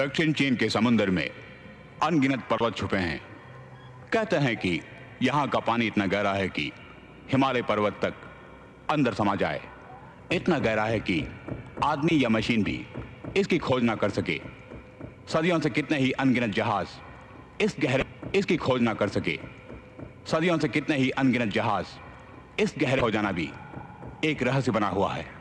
दक्षिण चीन के समुद्र में अनगिनत पर्वत छुपे हैं। कहते हैं कि यहाँ का पानी इतना गहरा है कि हिमालय पर्वत तक अंदर समा जाए। इतना गहरा है कि आदमी या मशीन भी इसकी खोज ना कर सके। सदियों से कितने ही अनगिनत जहाज इसकी खोज ना कर सके। सदियों से कितने ही अनगिनत जहाज इस गहरे हो जाना भी एक रहस्य बना हुआ है।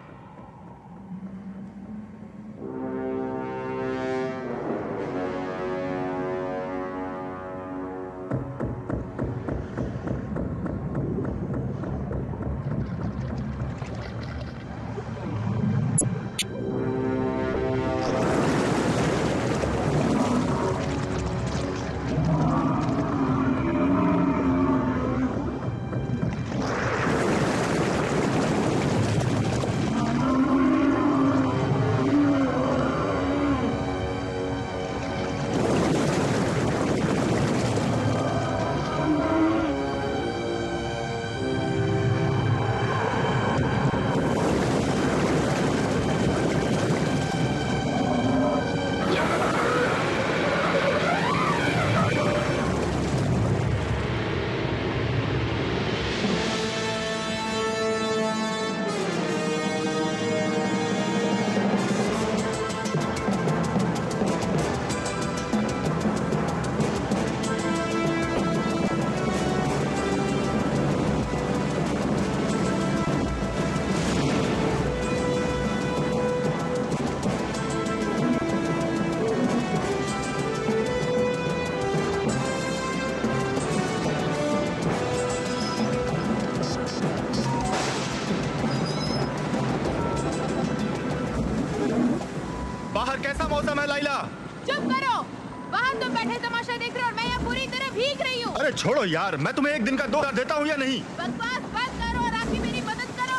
छोड़ो यार, मैं तुम्हें एक दिन का 2000 देता हूँ या नहीं? बकवास बंद करो और आके मेरी मदद करो।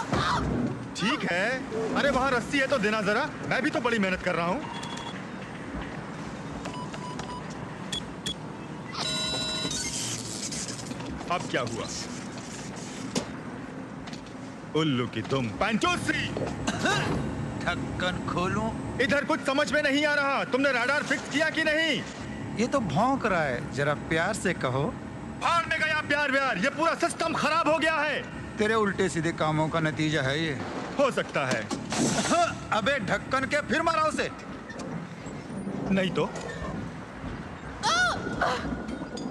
ठीक है, अरे वहाँ रस्सी है तो देना जरा, मैं भी तो बड़ी मेहनत कर रहा हूँ। अब क्या हुआ? उल्लू की तुम पंचोसी। ढक्कन खोलूं? इधर कुछ समझ में नहीं आ रहा। तुमने राडार फिक्स किया कि नहीं? ये तो भौंक रहा है, जरा प्यार से कहो। भागने गया प्यार व्यार, ये पूरा सिस्टम खराब हो गया है। तेरे उल्टे सीधे कामों का नतीजा है ये। हो सकता है। अबे ढक्कन के फिर मारा उसे। नहीं तो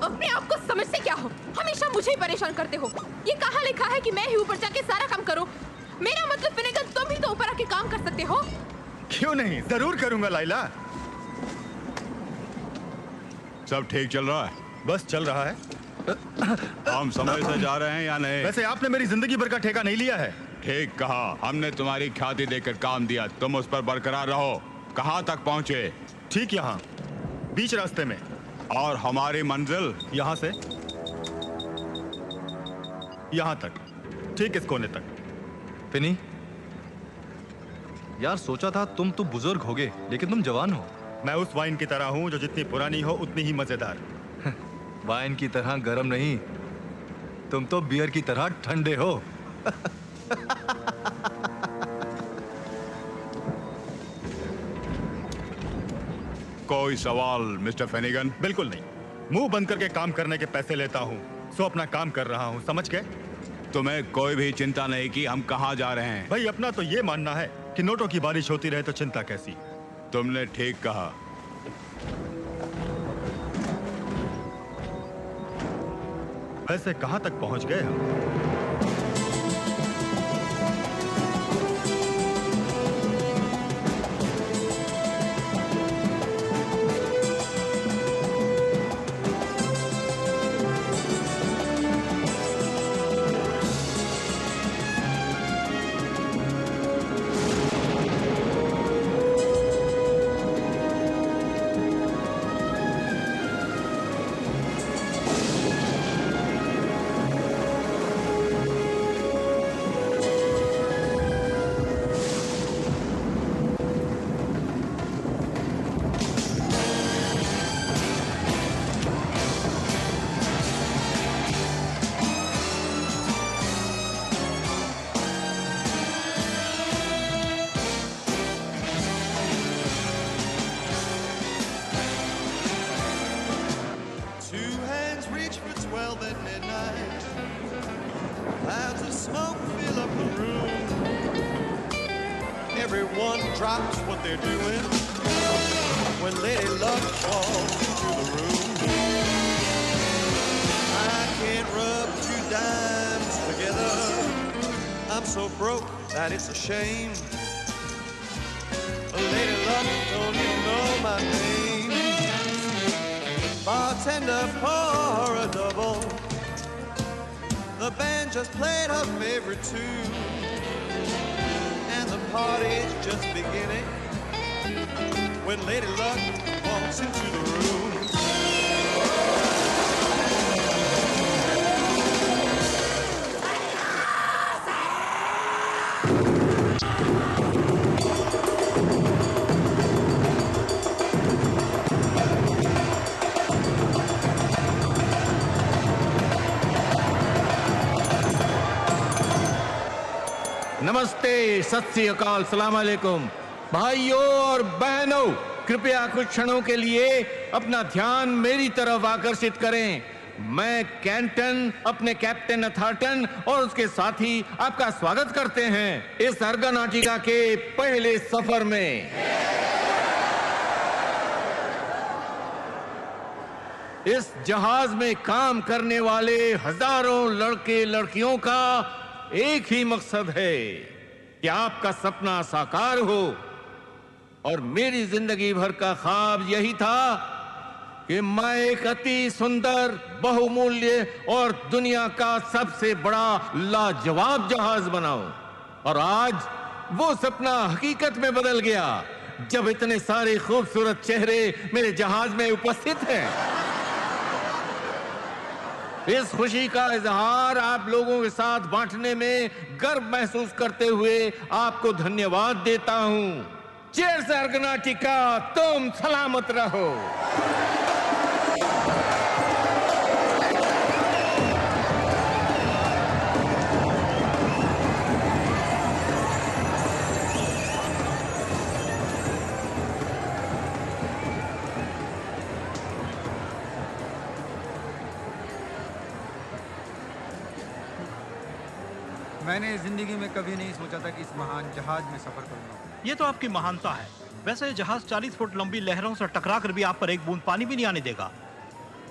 अपने आप को समझते क्या हो? हमेशा मुझे ही परेशान करते हो। ये कहाँ लिखा है कि मैं ही ऊपर जाके सारा काम करूं? मेरा मतलब फिनेगन, तुम भी तो ऊपर आके काम कर सकते हो। क्यों नहीं, जरूर करूंगा लाइला। सब ठीक चल रहा है? बस चल रहा है। हम समय से जा रहे हैं या नहीं? वैसे आपने मेरी जिंदगी भर का ठेका नहीं लिया है। ठीक कहा, हमने तुम्हारी ख्याति देकर काम दिया, तुम उस पर बरकरार रहो। कहाँ तक पहुँचे? ठीक यहाँ, बीच रास्ते में। और हमारी मंजिल? यहाँ से यहाँ तक, ठीक इस कोने तक। फिनी, यार सोचा था तुम तो बुजुर्ग होगे, लेकिन तुम जवान हो। मैं उस वाइन की तरह हूँ जो जितनी पुरानी हो उतनी ही मजेदार। वाइन की तरह गर्म नहीं, तुम तो बियर की तरह ठंडे हो। कोई सवाल मिस्टर फेनिगन? बिल्कुल नहीं, मुंह बंद करके काम करने के पैसे लेता हूँ, सो अपना काम कर रहा हूँ, समझ गए? तुम्हें कोई भी चिंता नहीं कि हम कहाँ जा रहे हैं। भाई अपना तो ये मानना है कि नोटों की बारिश होती रहे तो चिंता कैसी। तुमने ठीक कहा। वैसे कहाँ तक पहुँच गए हम? at midnight. Clouds of smoke fill up the room. Everyone drops what they're doing when Lady Luck walks into the room. I can't rub two dimes together. I'm so broke that it's a shame. Lady Luck don't even know my name. Bartender, pour a double. The band just played her favorite tune, and the party's just beginning when Lady Luck walks into the room. नमस्ते, सत श्री अकाल, सलाम अलैकुम। भाइयों और बहनों, कृपया कुछ क्षणों के लिए अपना ध्यान मेरी तरफ आकर्षित करें। मैं कैंटन अपने कैप्टन अथार्टन और उसके साथी आपका स्वागत करते हैं इस अर्गनाटिका के पहले सफर में। इस जहाज में काम करने वाले हजारों लड़के लड़कियों का एक ही मकसद है कि आपका सपना साकार हो, और मेरी जिंदगी भर का ख्वाब यही था कि मैं एक अति सुंदर, बहुमूल्य और दुनिया का सबसे बड़ा लाजवाब जहाज बनाऊं। और आज वो सपना हकीकत में बदल गया जब इतने सारे खूबसूरत चेहरे मेरे जहाज में उपस्थित हैं। इस खुशी का इजहार आप लोगों के साथ बांटने में गर्व महसूस करते हुए आपको धन्यवाद देता हूं। चीयर्स अर्गनाटिका, तुम सलामत रहो। मैंने जिंदगी में कभी नहीं सोचा था कि इस महान जहाज में सफर करूंगा। ये तो आपकी महानता है। वैसे ये जहाज 40 फुट लंबी लहरों से टकरा कर भी आप पर एक बूंद पानी भी नहीं आने देगा।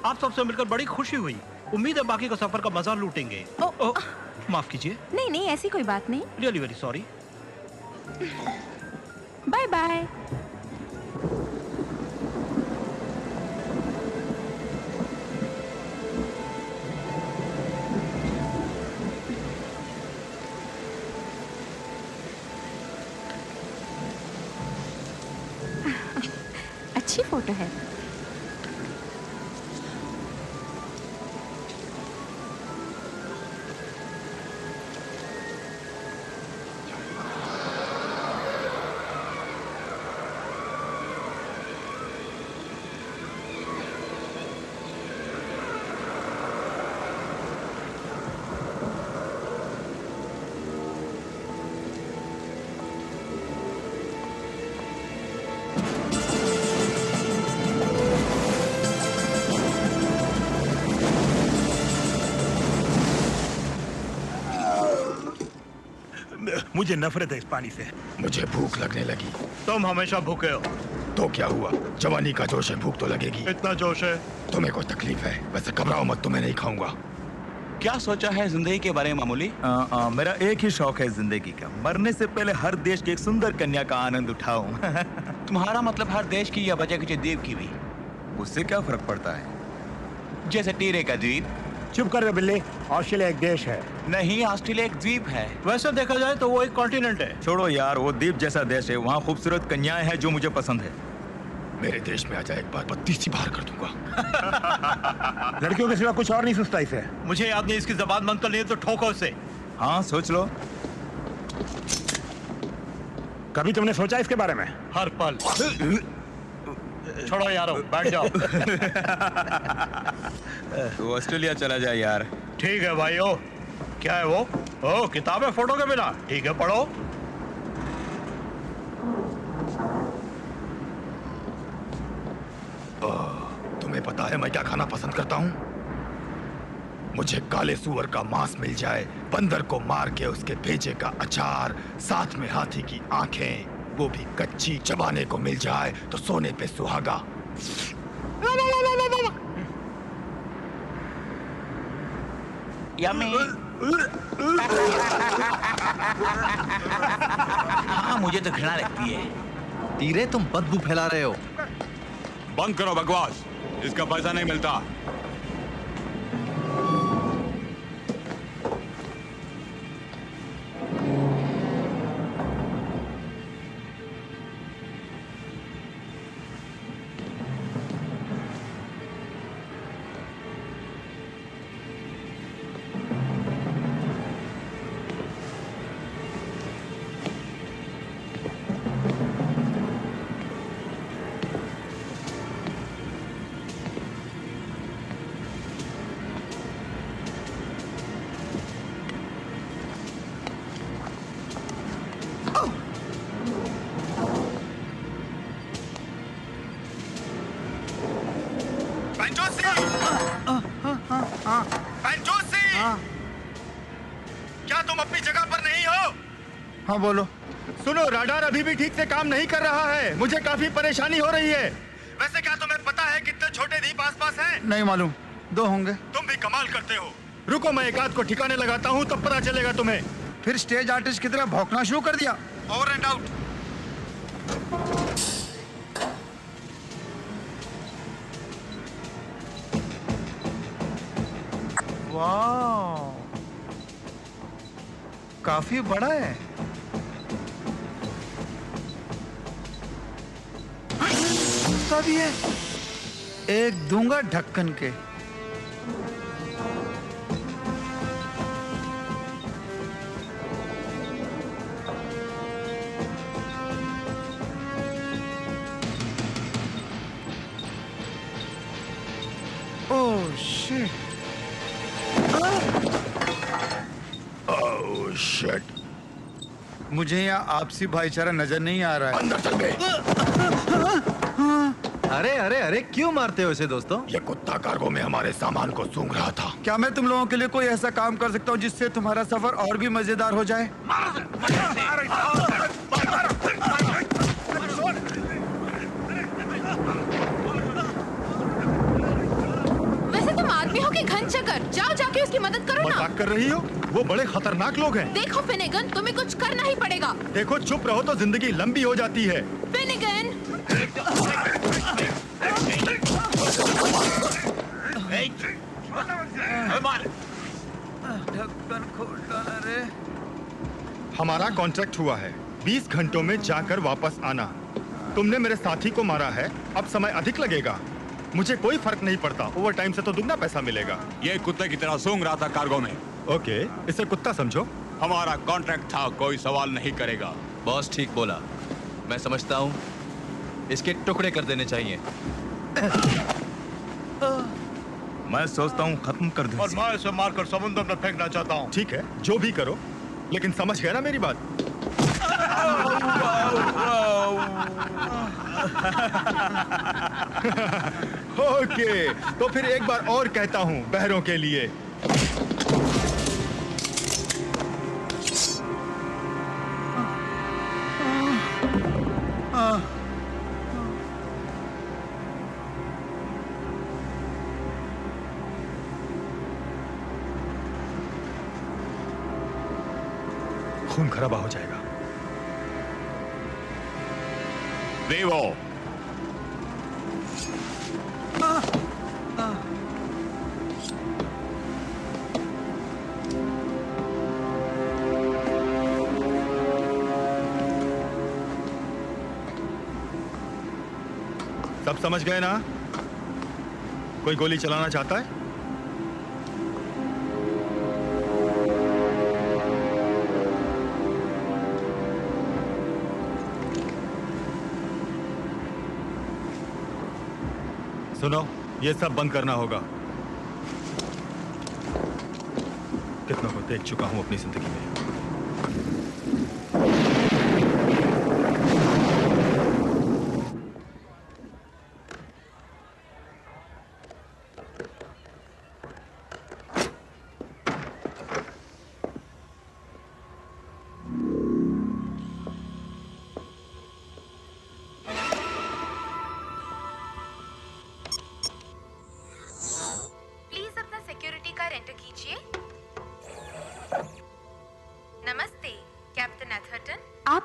आप सबसे मिलकर बड़ी खुशी हुई। उम्मीद है बाकी का सफर का मजा लूटेंगे। माफ कीजिए। नहीं नहीं, ऐसी कोई बात नहीं। Really very sorry. Bye bye. अच्छी फोटो है। मुझे नफरत है इस पानी से। मुझे भूख लगने लगी। तुम हमेशा भूखे हो। तो क्या हुआ, जवानी का जोश है, भूख तो लगेगी। इतना जोश है? तुम्हें कोई तकलीफ है? वैसे घबराओ मत, तुम्हें नहीं खाऊंगा। क्या सोचा है जिंदगी के बारे में मामूली? मेरा एक ही शौक है जिंदगी का, मरने से पहले हर देश की एक सुंदर कन्या का आनंद उठाऊं। तुम्हारा मतलब हर देश की या बचा कुछ द्वीप की भी? उससे क्या फर्क पड़ता है? जैसे टीरे का द्वीप। चुप कर रे बिल्ली, ऑस्ट्रेलिया एक देश है। नहीं, ऑस्ट्रेलिया एक द्वीप है। वैसे देखा जाए तो वो एक कॉन्टिनेंट है। छोड़ो यार, वो द्वीप जैसा देश है, वहाँ खूबसूरत कन्याएं हैं जो मुझे पसंद है। मेरे देश में आ जाए, एक बार 32 ही बाहर कर दूंगा। लड़कियों के सिवा कुछ और नहीं सोचता इसे। मुझे याद नहीं, इसकी जबान बंद कर लिए तो ठोको उसे। हाँ सोच लो। कभी तुमने सोचा इसके बारे में? हर पल। छोड़ो यारो, बैठ जाओ। तो ऑस्ट्रेलिया चला जाए यार। ठीक है भाइयों। क्या है वो? ओ, किताब है फोटो के बिना। ठीक है, पढ़ो। तुम्हें पता है मैं क्या खाना पसंद करता हूँ? मुझे काले सुअर का मांस मिल जाए, बंदर को मार के उसके भेजे का अचार, साथ में हाथी की आंखें, वो भी कच्ची, चबाने को मिल जाए तो सोने पे सुहागा। यम्मी। हाँ, मुझे तो घृणा लगती है। तीरे, तुम बदबू फैला रहे हो। बंद करो बकवास, इसका पैसा नहीं मिलता। क्या तुम अपनी जगह पर नहीं हो? हाँ बोलो। सुनो, राडार अभी भी ठीक से काम नहीं कर रहा है। मुझे काफी परेशानी हो रही है। वैसे क्या तुम्हें पता है कितने छोटे द्वीप आसपास हैं? नहीं मालूम, 2 होंगे। तुम भी कमाल करते हो। रुको, मैं एक आध को ठिकाने लगाता हूँ, तब पता चलेगा तुम्हें। फिर स्टेज आर्टिस्ट की तरह भौंकना शुरू कर दिया। Over and out. वाह, काफी बड़ा है। कुत्ता भी है। एक दूंगा ढक्कन के। Oh shit. Oh shit. मुझे यहाँ आपसी भाईचारा नजर नहीं आ रहा है। अंदर चल गए। अरे अरे अरे, क्यों मारते हो इसे दोस्तों? ये कुत्ता कार्गो में हमारे सामान को सूंघ रहा था। क्या मैं तुम लोगों के लिए कोई ऐसा काम कर सकता हूँ जिससे तुम्हारा सफर और भी मजेदार हो जाए? वैसे तुम आदमी हो कि घन चक्कर? जाओ जाके उसकी मदद करो ना। मजाक कर रही हो? वो बड़े खतरनाक लोग हैं। देखो फिनेगन, तुम्हें कुछ करना ही पड़ेगा। देखो, चुप रहो तो जिंदगी लंबी हो जाती है। फिनेगन, ढक्कन खोल डाला रे। हमारा कॉन्ट्रैक्ट हुआ है, 20 घंटों में जाकर वापस आना। तुमने मेरे साथी को मारा है, अब समय अधिक लगेगा। मुझे कोई फर्क नहीं पड़ता, ओवर टाइम से तो दुगना पैसा मिलेगा। ये कुत्ते की तरह सूंघ रहा था कार्गो में। ओके, इसे कुत्ता समझो। हमारा कॉन्ट्रैक्ट था, कोई सवाल नहीं करेगा। बॉस ठीक बोला, मैं समझता हूँ इसके टुकड़े कर देने चाहिए। मैं सोचता हूँ खत्म कर दूं। और मैं इसे मारकर समुद्र में फेंकना चाहता हूँ। ठीक है, जो भी करो, लेकिन समझ गया ना मेरी बात? ओके, तो फिर एक बार और कहता हूँ बहरों के लिए। खून खराबा हो जाएगा। देवो, सब समझ गए ना? कोई गोली चलाना चाहता है? सुनो, ये सब बंद करना होगा। कितनों को देख चुका हूं अपनी जिंदगी में।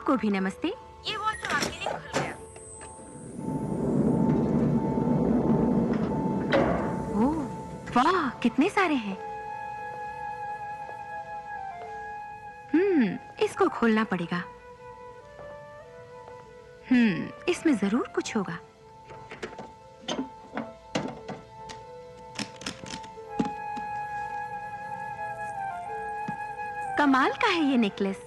आपको भी नमस्ते। ये वॉशरूम आपके लिए खुल गया। ओह, वाह, कितने सारे हैं। इसको खोलना पड़ेगा। इसमें जरूर कुछ होगा। कमाल का है ये नेकलेस।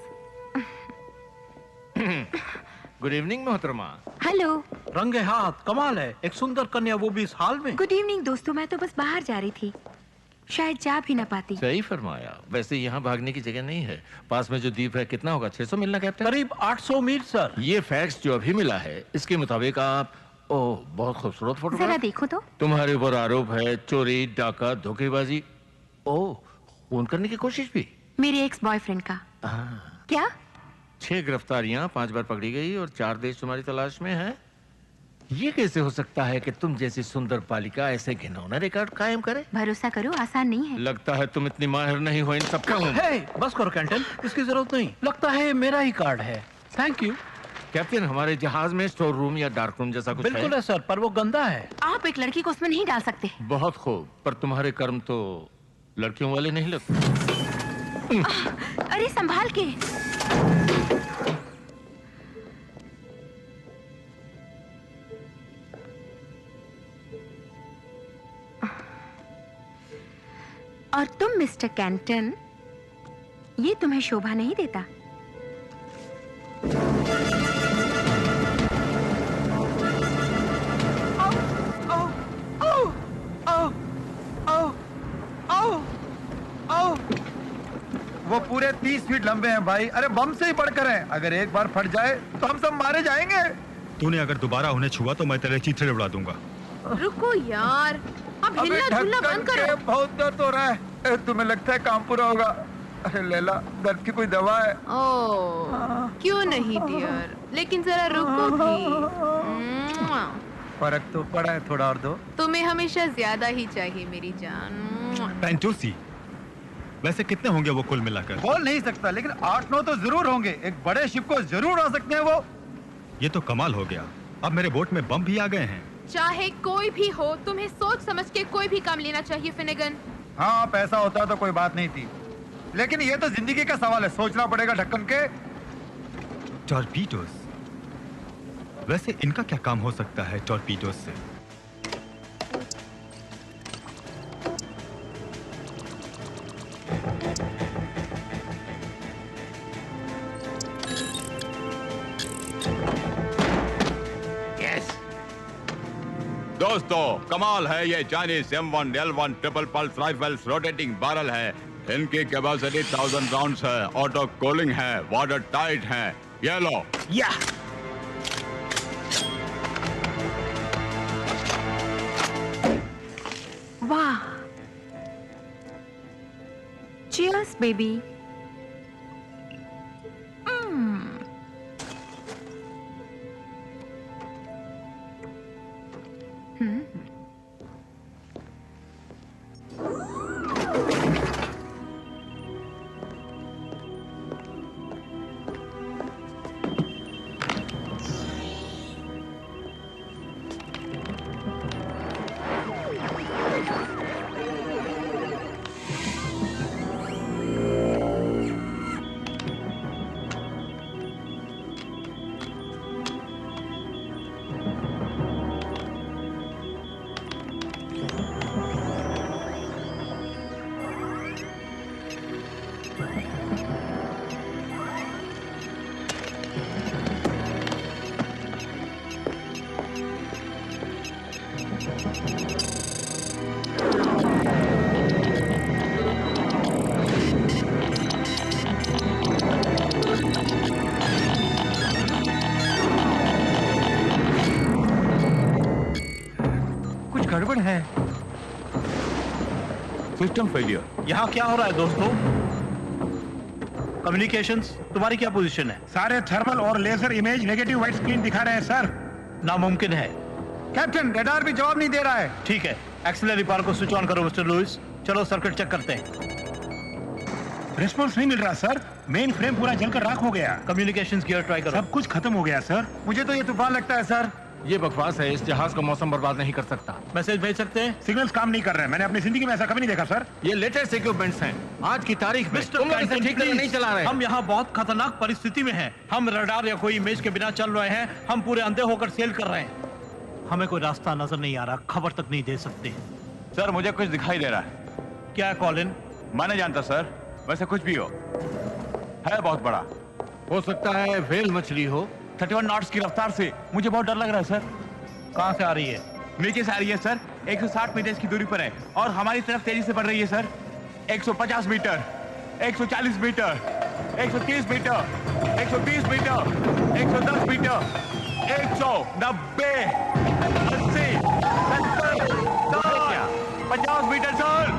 गुड इवनिंग मोहतरमा। हेलो। रंगे हाथ, कमाल है। एक सुंदर कन्या, वो भी इस हाल में। गुड इवनिंग दोस्तों, मैं तो बस बाहर जा रही थी, शायद जा भी ना पाती। सही फरमाया। वैसे यहाँ भागने की जगह नहीं है। पास में जो द्वीप है, कितना होगा? 600 मिलना कैप्टन? करीब 800 मील सर। ये फैक्ट्स जो अभी मिला है, इसके मुताबिक आप ओह, बहुत खूबसूरत फोटो। जरा देखो तो। तुम्हारे ऊपर आरोप है चोरी, डाका, धोखेबाजी, ओह, खून करने की कोशिश भी। मेरे एक्स बॉयफ्रेंड का। क्या? 6 गिरफ्तारियां, 5 बार पकड़ी गई और 4 देश तुम्हारी तलाश में है। ये कैसे हो सकता है कि तुम जैसी सुंदर बालिका ऐसे घिनौना रिकॉर्ड कायम करे? भरोसा करो, आसान नहीं है। लगता है तुम इतनी माहिर नहीं हो इन सब का। बस करो कैंटन, इसकी जरूरत नहीं। लगता है मेरा ही कार्ड है। Thank you captain. हमारे जहाज में स्टोर रूम या डार्क रूम जैसा कुछ बिल्कुल है सर, पर वो गंदा है। आप एक लड़की को उसमें नहीं डाल सकते। बहुत खूब, पर तुम्हारे कर्म तो लड़कियों वाले नहीं लगते। अरे संभाल के। और तुम मिस्टर कैंटन, ये तुम्हें शोभा नहीं देता। वो पूरे 30 फीट लंबे हैं भाई। अरे बम से ही बढ़कर हैं। अगर एक बार फट जाए तो हम सब मारे जाएंगे। तूने अगर दोबारा उन्हें छुआ तो मैं तेरे चीथड़े उड़ा दूंगा। रुको यार, अब हिलना डुलना बंद करो। बहुत दर्द हो रहा है। तुम्हें लगता है काम पूरा होगा? अरे लैला, दर्द की कोई दवा है? ओह, क्यों नहीं डियर, लेकिन जरा रुको भी। फर्क तो पड़ा है, थोड़ा और दो। तुम्हें हमेशा ज्यादा ही चाहिए मेरी जान। पेंटूसी, वैसे कितने होंगे वो कुल मिलाकर? बोल नहीं सकता, लेकिन 8-9 तो जरूर होंगे। एक बड़े शिप को जरूर आ सकते हैं वो। ये तो कमाल हो गया। अब मेरे बोट में बम भी आ गए हैं। चाहे कोई भी हो, तुम्हें सोच समझ के कोई भी काम लेना चाहिए फिनेगन। हाँ, पैसा होता तो कोई बात नहीं थी, लेकिन ये तो जिंदगी का सवाल है। सोचना पड़ेगा ढक्कन के। टॉर्पीडोज, वैसे इनका क्या काम हो सकता है टॉर्पीडोज से? दोस्तों, कमाल है ये Chinese M1 L1 triple pulse rifles rotating barrel है। इनकी कैपेसिटी 1000 राउंड्स है, ऑटो कूलिंग है, वाटर टाइट है। ये लो। या वाह, चीयर्स बेबी। गड़बड़ है। System failure. यहाँ क्या हो रहा है दोस्तों? कम्युनिकेशंस, तुम्हारी क्या पोजीशन है? सारे थर्मल और laser image negative white screen दिखा रहे हैं सर। नामुमकिन है कैप्टन, रडार भी जवाब नहीं दे रहा है। ठीक है, एक्सिलरी पावर को स्विच ऑन करो मिस्टर लुइस। चलो सर्किट चेक करते हैं। रिस्पॉन्स नहीं मिल रहा सर। मेन फ्रेम पूरा जलकर राख हो गया। कम्युनिकेशंस गियर ट्राई करो। सब कुछ खत्म हो गया सर। मुझे तो ये तूफान लगता है सर। ये बकवास है, इस जहाज को मौसम बर्बाद नहीं कर सकता। मैसेज भेज सकते हैं? सिग्नल्स काम नहीं कर रहे हैं। मैंने अपनी जिंदगी में ऐसा कभी नहीं देखा सर। ये लेटेस्ट इक्विपमेंट्स हैं। आज की तारीख में मिस्टर तुम लोग इसे कैंटन, ठीक तरह नहीं चला रहे। हम यहाँ बहुत खतरनाक परिस्थिति में हैं। हम रडार या कोई इमेज के बिना चल रहे हैं। हम पूरे अंधे होकर सेल कर रहे हैं। हमें कोई रास्ता नजर नहीं आ रहा, खबर तक नहीं दे सकते। सर मुझे कुछ दिखाई दे रहा है। क्या है कॉलिन? मैं नहीं जानता सर, वैसे कुछ भी हो, है बहुत बड़ा। हो सकता है व्हेल मछली हो। 31 नॉट्स की रफ्तार से मुझे बहुत डर लग रहा है सर। कहाँ से आ रही है? नीचे से आ रही है सर। 160 मीटर की दूरी पर है और हमारी तरफ तेजी से बढ़ रही है sir. 150 metre, 140 metre, 130 metre, 120 metre, 110 metre, 190, 80, 70, 50 metre sir.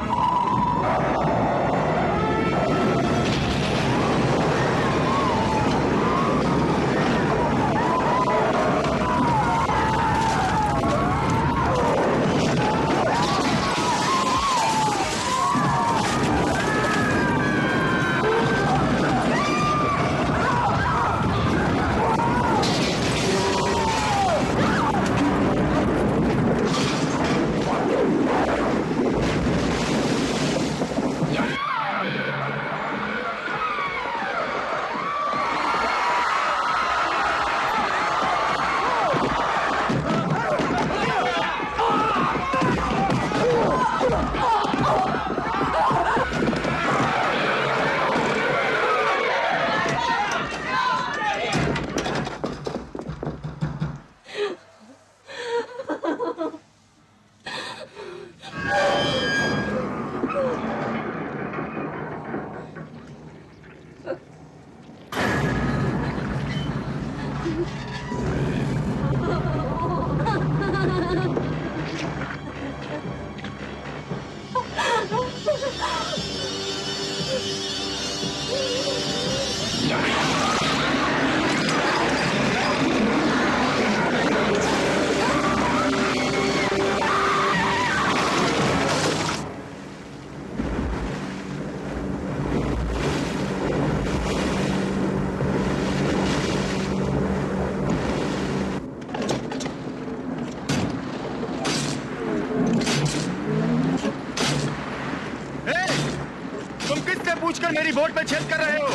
मेरी बोट में छेद कर रहे हो।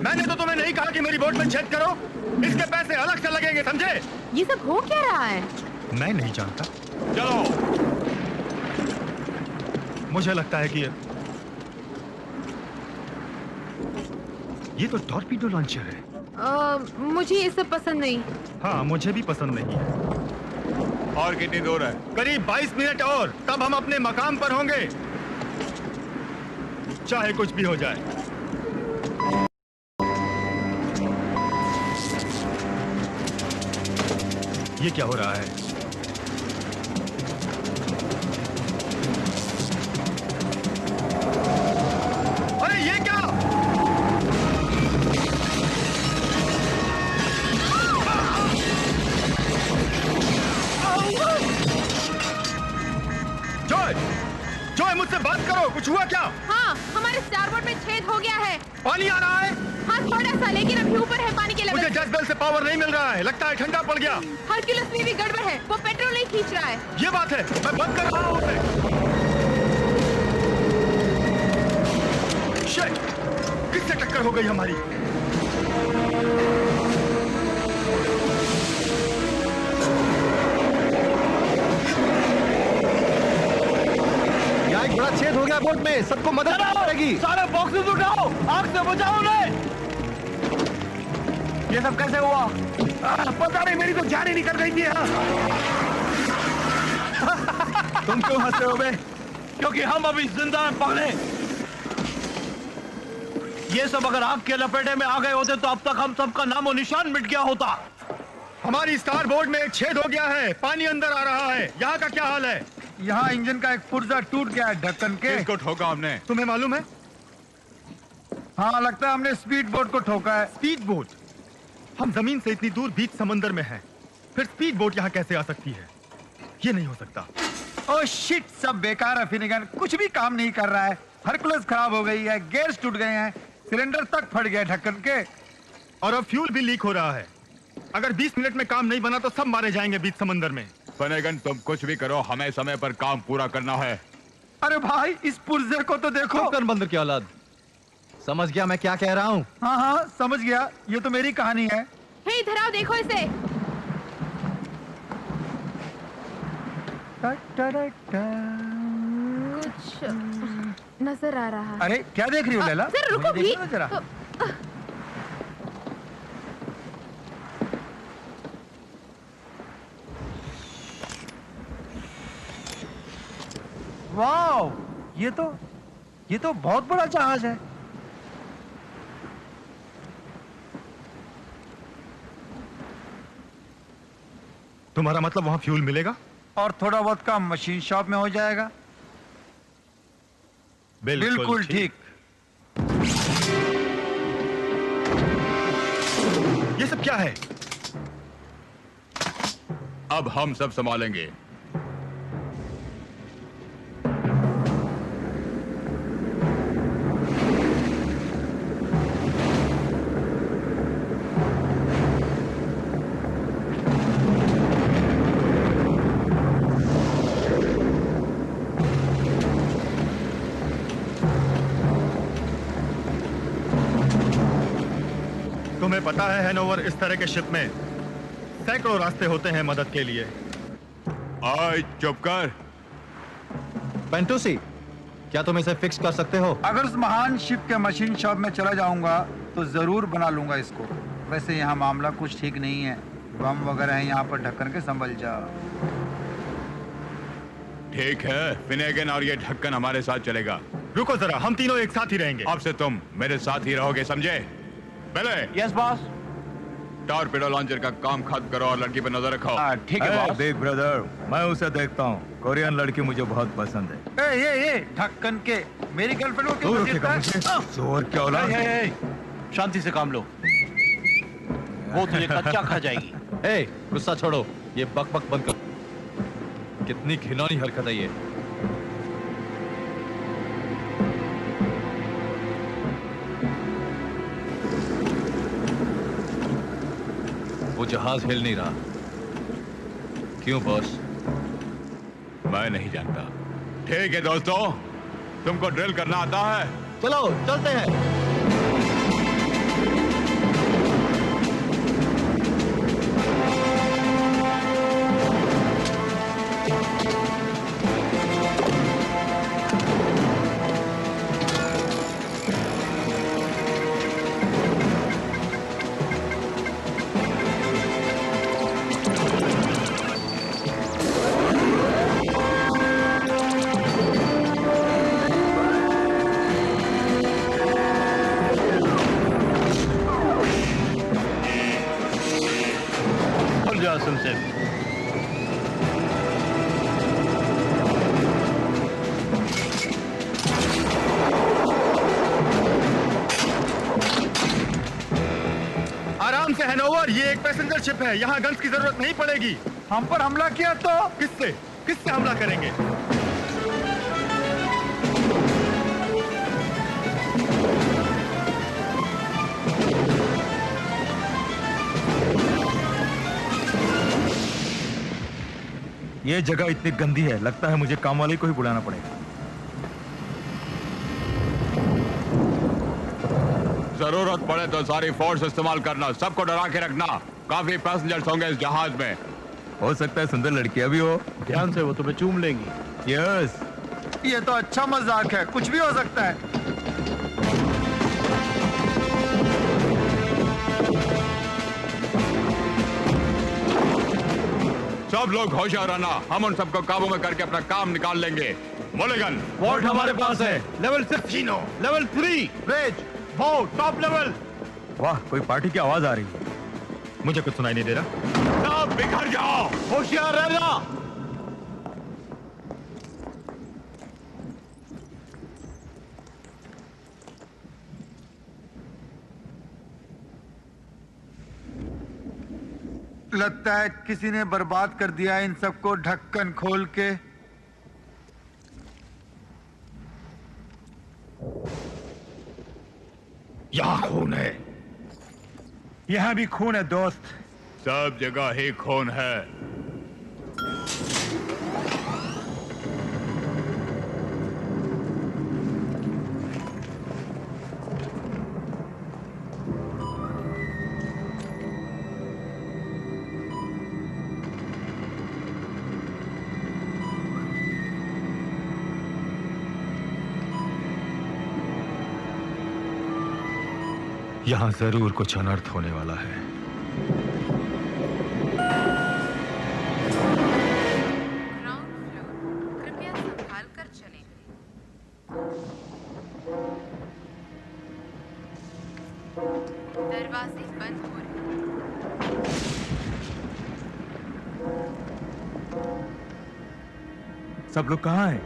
मैंने तो तुम्हें नहीं कहा कि मेरी बोट में छेद करो। इसके पैसे अलग से लगेंगे, समझे? ये सब हो क्या रहा है? मैं नहीं जानता। चलो। मुझे लगता है कि ये तो टॉर्पीडो लॉन्चर है। मुझे ये सब पसंद नहीं। हाँ, मुझे भी पसंद नहीं है। और कितनी दूर है? करीब 22 मिनट और तब हम अपने मकाम पर होंगे, चाहे कुछ भी हो जाए। ये क्या हो रहा है? अरे ये क्या? जॉय, जॉय मुझसे बात करो, कुछ हुआ क्या? हाँ, हमारे स्टारबोर्ड में छेद हो गया है। पानी आ रहा है? हाँ, थोड़ा सा, लेकिन अभी ऊपर है पानी के लेवल। मुझे जैज़ बेल से पावर नहीं मिल रहा है, लगता है ठंडा पड़ गया। हरक्यूलिस में भी गड़बड़ है, वो पेट्रोल नहीं खींच रहा है। ये बात है, मैं बंद कर रहा हूँ उसे। शिट! किससे टक्कर हो गई हमारी? यहाँ एक बड़ा छेद हो गया बोट में, सबको मदद पड़ेगी। सारे बॉक्सेस उठाओ, आग से बचाओ उन्हें। ये सब कैसे हुआ? पता नहीं, मेरी तो जान ही निकल गई थी। तुम क्यों हंसते हो बे? क्योंकि हम अभी जिंदा हैं पगले। ये सब अगर आग के लपेटे में आ गए होते तो अब तक हम सबका नामो निशान मिट गया होता। हमारी स्टार बोर्ड में एक छेद हो गया है, पानी अंदर आ रहा है। यहाँ का क्या हाल है? यहाँ इंजन का एक पुर्जा टूट गया है ढक्कन के। किसको ठोका हमने? तुम्हें मालूम है? हाँ, लगता है हमने स्पीड बोट को ठोका है। Speed boat? हम जमीन से इतनी दूर बीच समंदर में हैं, फिर स्पीड बोट यहाँ कैसे आ सकती है? ये नहीं हो सकता। ओह शिट, सब बेकार है फिनिगन, कुछ भी काम नहीं कर रहा है। हरकुलस खराब हो गई है, गेयर्स टूट गए हैं, सिलेंडर तक फट गया ढक्कन के। और अब फ्यूल भी लीक हो रहा है। अगर 20 मिनट में काम नहीं बना तो सब मारे जाएंगे बीच समंदर में। फनेगन, तुम कुछ भी करो, हमें समय पर काम पूरा करना है। अरे भाई, इस पुर्जे को तो देखो। बंदर की औलाद, समझ गया मैं क्या कह रहा हूँ? हाँ हाँ समझ गया, ये तो मेरी कहानी है। हे इधर आओ, देखो इसे। कुछ नजर आ रहा है। अरे क्या देख रही हो लैला? जरा रुको भी। जरा। वाओ, ये तो बहुत बड़ा जहाज है। तुम्हारा मतलब वहां फ्यूल मिलेगा? और थोड़ा बहुत काम मशीन शॉप में हो जाएगा। बिल्कुल ठीक। ये सब क्या है? अब हम सब संभालेंगे। तुम्हें पता है हैनोवर, इस तरह के शिप में सैकड़ों रास्ते होते हैं मदद के लिए। आए चुप कर। पेंटोसी, क्या तुम इसे फिक्स कर सकते हो? अगर उस महान शिप के मशीन शॉप में चला जाऊंगा तो जरूर बना लूंगा इसको। वैसे यहाँ मामला कुछ ठीक नहीं है, बम वगैरह है यहाँ पर, ढक्कन के संभल जा। ठीक है, फिनेगन और ये ढक्कन हमारे साथ चलेगा। रुको जरा, हम तीनों एक साथ ही रहेंगे। अब से तुम मेरे साथ ही रहोगे, समझे? पहले यस बॉस। टॉर्पेडो लॉन्चर का काम खत्म करो और लड़की पे नजर रखो। ठीक है बॉस। बिग ब्रदर, मैं उसे देखता हूँ। कोरियन लड़की मुझे बहुत पसंद है। ये ढक्कन के, मेरी गर्लफ्रेंड को क्यों घसीटता है? जोर क्या औलाद है? शांति से काम लो, वो तुझे कच्चा खा जाएगी। ए, गुस्सा छोड़ो, ये बक बक बंद कर। कितनी घिनौनी हरकत है ये। वो जहाज हिल नहीं रहा। क्यों बॉस? मैं नहीं जानता। ठीक है दोस्तों, तुमको ड्रिल करना आता है? चलो चलते हैं। आराम से हैनोवर, ये एक पैसेंजर शिप है, यहाँ गन्स की जरूरत नहीं पड़ेगी। हम पर हमला किया तो? किससे हमला करेंगे? ये जगह इतनी गंदी है, लगता है मुझे काम वाले को ही बुलाना पड़ेगा। जरूरत पड़े तो सारी फोर्स इस्तेमाल करना, सबको डरा के रखना। काफी पैसेंजर्स होंगे इस जहाज में। हो सकता है सुंदर लड़कियां भी हो। ध्यान से, वो तुम्हें चूम लेंगी। यस, ये तो अच्छा मजाक है, कुछ भी हो सकता है। सब लोग होशियार रहना, हम उन सबको काबू में करके अपना काम निकाल लेंगे। मोलेगन, वॉल्ट हमारे पास है। लेवल 6 चीनो, लेवल 3 रेज, वो टॉप लेवल। वाह, कोई पार्टी की आवाज आ रही है। मुझे कुछ सुनाई नहीं दे रहा। सब बिखर जाओ, होशियार रहना। लगता है किसी ने बर्बाद कर दिया इन सबको ढक्कन खोल के। यहाँ खून है। यहाँ भी खून है दोस्त। सब जगह ही खून है। यहाँ जरूर कुछ अनर्थ होने वाला है। कृपया संभाल कर चलें। दरवाजे बंद हो रहे हैं। सब लोग कहाँ हैं?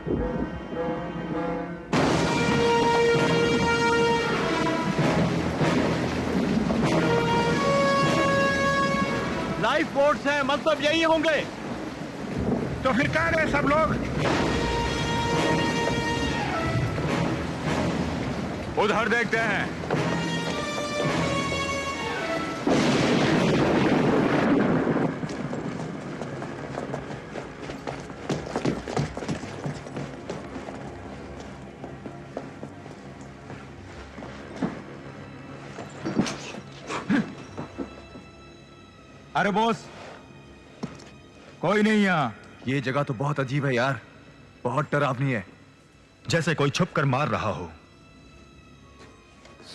लाइफ बोट्स हैं, मतलब यही होंगे। तो फिर कहाँ गए सब लोग? उधर देखते हैं। अरे बॉस, कोई नहीं यहाँ। ये जगह तो बहुत अजीब है यार, बहुत डरावनी है, जैसे कोई छुप कर मार रहा हो।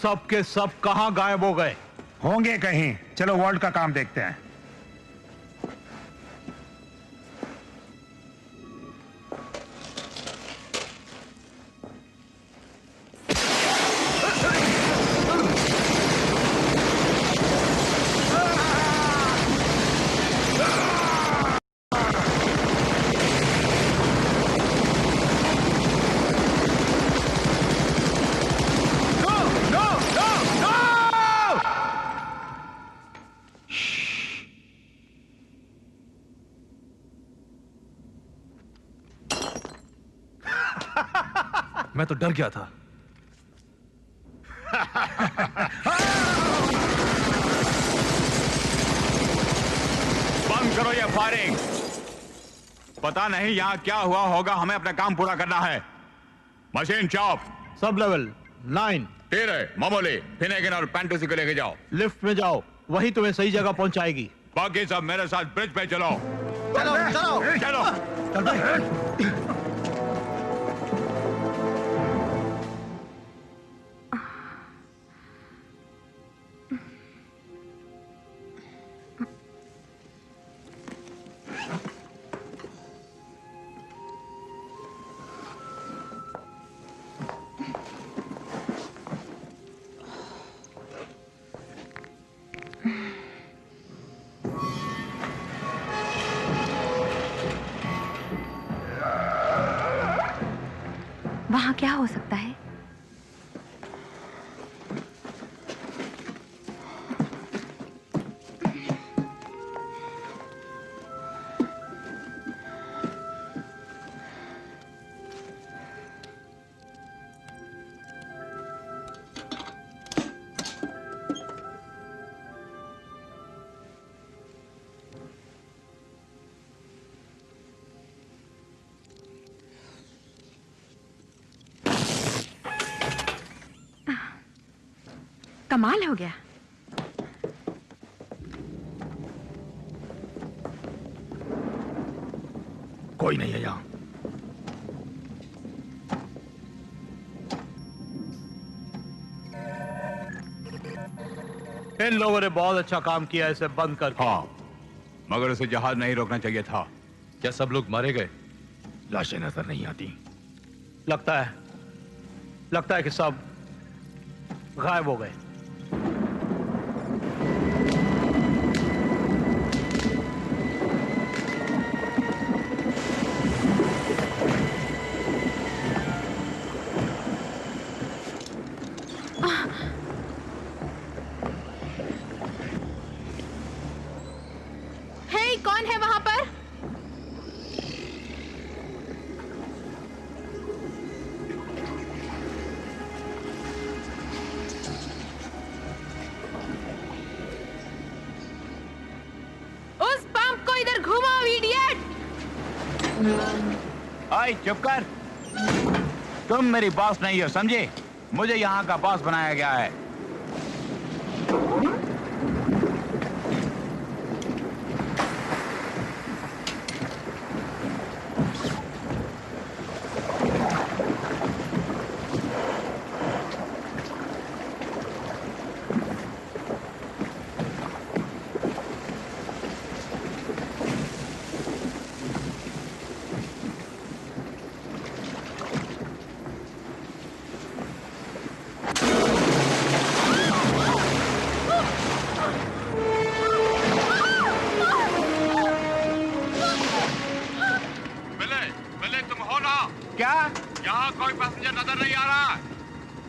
सब के सब कहां गायब हो गए? होंगे कहीं। चलो वर्ल्ड का काम देखते हैं। मैं तो डर गया था। बंद करो ये फायरिंग। पता नहीं यहाँ क्या हुआ होगा, हमें अपना काम पूरा करना है। Machine chop. Sub level 9। तेरे मामूली फिनेगन और पेंटोसी को लेके जाओ। लिफ्ट में जाओ, वही तुम्हें सही जगह पहुंचाएगी। बाकी सब मेरे साथ ब्रिज पे चलो। चलो चलो चलो। वहां क्या हो सकता है? कमाल हो गया। कोई नहीं है यहाँ। इन लोगों ने बहुत अच्छा काम किया इसे बंद करके। हाँ, मगर उसे जहाज नहीं रोकना चाहिए था। क्या सब लोग मारे गए? लाशें नजर नहीं आती। लगता है कि सब गायब हो गए। हे, कौन है वहां पर? ओए चुप कर। तुम मेरी बॉस नहीं हो, समझे? मुझे यहाँ का बॉस बनाया गया है।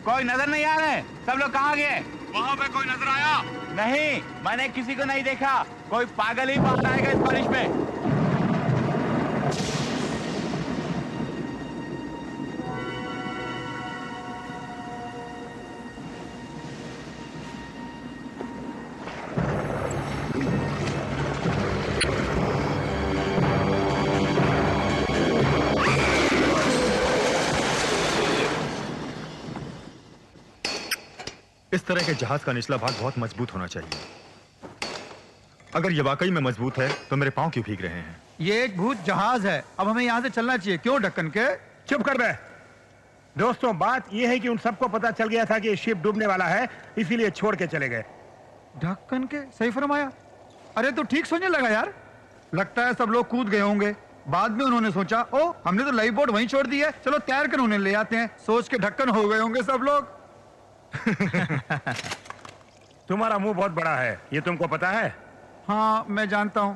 कोई नजर नहीं आ रहे। सब लोग कहाँ गए? वहाँ पे कोई नजर आया? नहीं, मैंने किसी को नहीं देखा। कोई पागल ही बाहर आएगा इस बारिश में। इस तरह के जहाज का निचला भाग बहुत मजबूत होना चाहिए। अगर ये वाकई में मजबूत है तो मेरे पांव क्यों भीग रहे हैं? ये एक भूत जहाज है, अब हमें यहाँ से चलना चाहिए। क्यों ढक्कन के? चुप कर बे। दोस्तों, बात यह है कि उन सबको पता चल गया था कि शिप डूबने वाला है, इसीलिए छोड़ के चले गए। ढक्कन के? सही फरमाया। अरे तो ठीक सोचने लगा यार। लगता है सब लोग कूद गए होंगे। बाद में उन्होंने सोचा, ओ हमने तो लाइफ बोट वहीं छोड़ दी है, चलो तैर कर उन्हें ले आते हैं। सोच के ढक्कन हो गए होंगे सब लोग। तुम्हारा मुंह बहुत बड़ा है, ये तुमको पता है? हाँ, मैं जानता हूं।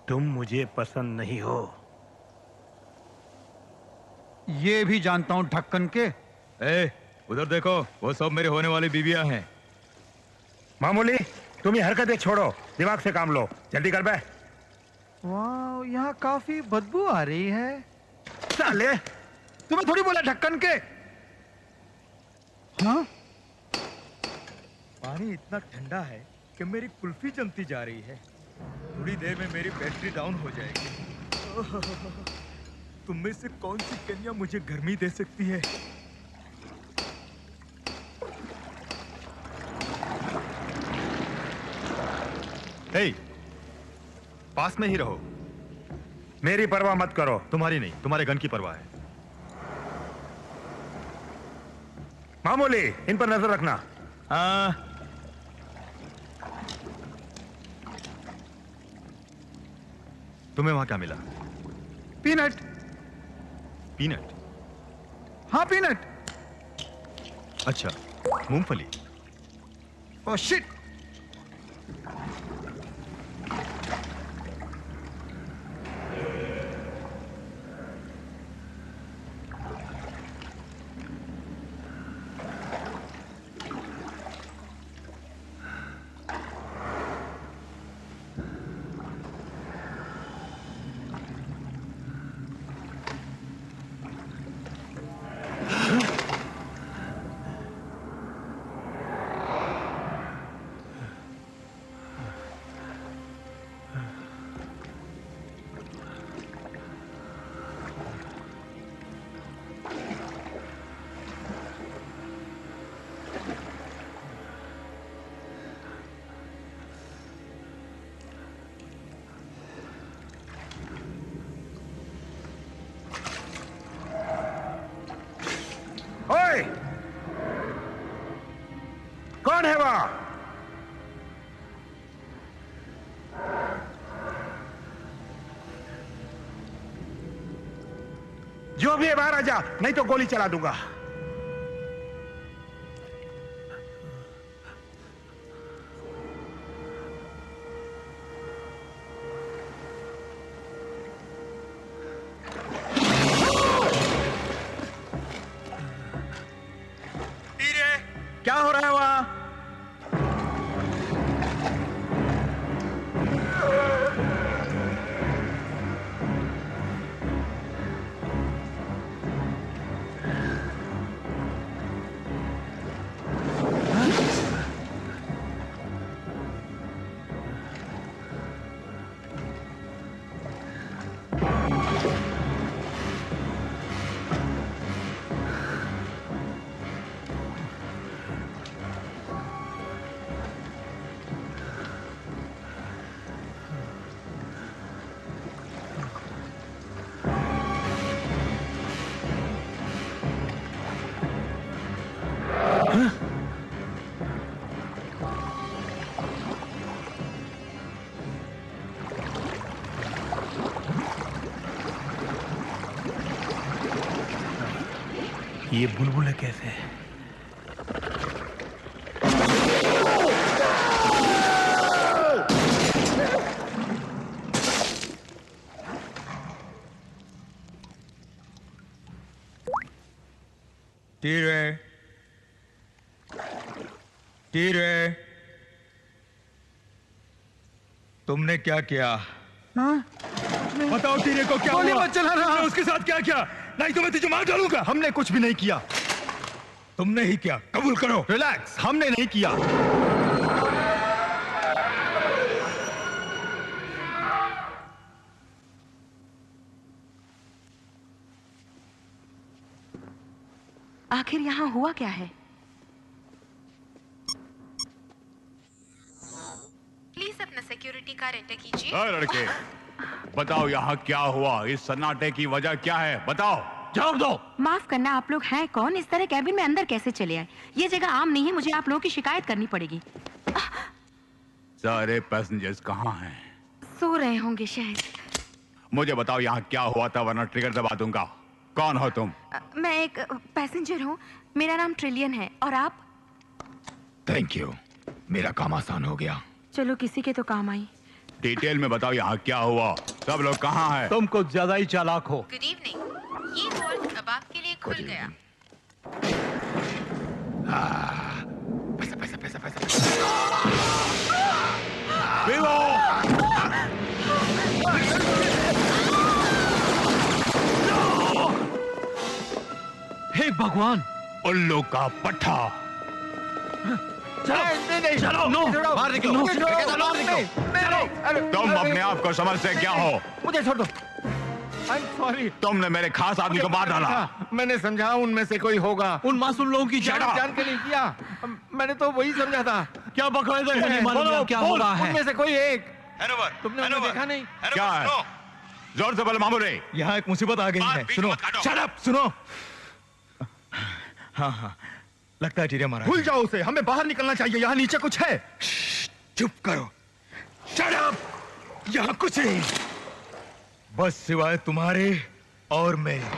तुम मुझे पसंद नहीं हो। ये भी जानता हूं ढक्कन के। उधर देखो, वो सब मेरे होने वाली बीवियां हैं। मामूली, तुम ये हरकतें छोड़ो, दिमाग से काम लो। जल्दी कर बे। वाह, यहाँ काफी बदबू आ रही है। साले, तुम्हें थोड़ी बोला ढक्कन के। हाँ? पानी इतना ठंडा है कि मेरी कुल्फी जमती जा रही है। थोड़ी देर में मेरी बैटरी डाउन हो जाएगी। तुम में से कौन सी कन्या मुझे गर्मी दे सकती है? हे, पास में ही रहो। मेरी परवाह मत करो। तुम्हारी नहीं, तुम्हारे गन की परवाह है। मामूली, इन पर नजर रखना। तुम्हें वहां क्या मिला? पीनट। पीनट? हाँ, पीनट। अच्छा, मूंगफली। Oh shit. ओए, कौन है वहां? जो भी है बाहर आ जा, नहीं तो गोली चला दूंगा। क्या हो रहा है वहां? ये बुलबुल कैसे है? टीरे, टीरे, तुमने क्या किया? हाँ? बताओ टीरे को क्या गोली हुआ? मत चलाना। तुमने उसके साथ क्या किया? नहीं तो मैं तुझे मार डालूंगा। हमने कुछ भी नहीं किया। तुमने ही किया, कबूल करो। रिलैक्स, हमने नहीं किया। आखिर यहाँ हुआ क्या है? प्लीज अपना सिक्योरिटी कार एंटर कीजिए। लड़के, बताओ यहाँ क्या हुआ? इस सन्नाटे की वजह क्या है? बताओ, जवाब दो। माफ करना, आप लोग हैं कौन? इस तरह कैबिन में अंदर कैसे चले आए? ये जगह आम नहीं है, मुझे आप लोगों की शिकायत करनी पड़ेगी। सारे पैसेंजर्स कहाँ हैं? सो रहे होंगे शायद। मुझे बताओ यहाँ क्या हुआ था, वरना ट्रिगर दबा दूंगा। कौन हो तुम? मैं एक पैसेंजर हूँ, मेरा नाम ट्रिलियन है। और आप? थैंक यू, मेरा काम आसान हो गया। चलो किसी के तो काम आई। डिटेल में बताओ यहाँ क्या हुआ, सब लोग कहाँ हैं? तुम कुछ ज्यादा ही चालाक हो। गुड इवनिंग, ये वॉल्ट अब आपके लिए खुल गया। पैसा पैसा पैसा पैसा। हे भगवान, उल्लू का पट्टा। चलो, नो, बाहर निकलो, तुम अपने आप को समझते क्या हो? मुझे छोड़ दो। I'm sorry। तुमने मेरे खास आदमी को मार डाला। मैंने समझा उनमें से कोई होगा। उन मासूम लोगों की Shut up। जान के नहीं किया, मैंने तो वही समझा था। क्या बकवास है? नहीं मालूम यार क्या हो रहा है। उनमें से कोई एक। तुमने उन्हें देखा नहीं? क्या है? जोर से बोलो मामूले। यहाँ एक मुसीबत आ गई है। सुनो, Shut up, सुनो। हाँ हाँ, लगता है टीरे मारा। भूल जाओ उसे, हमें बाहर निकलना चाहिए। यहाँ नीचे कुछ है। चुप करो। Shut up! यहाँ कुछ नहीं, बस सिवाय तुम्हारे और मेरे।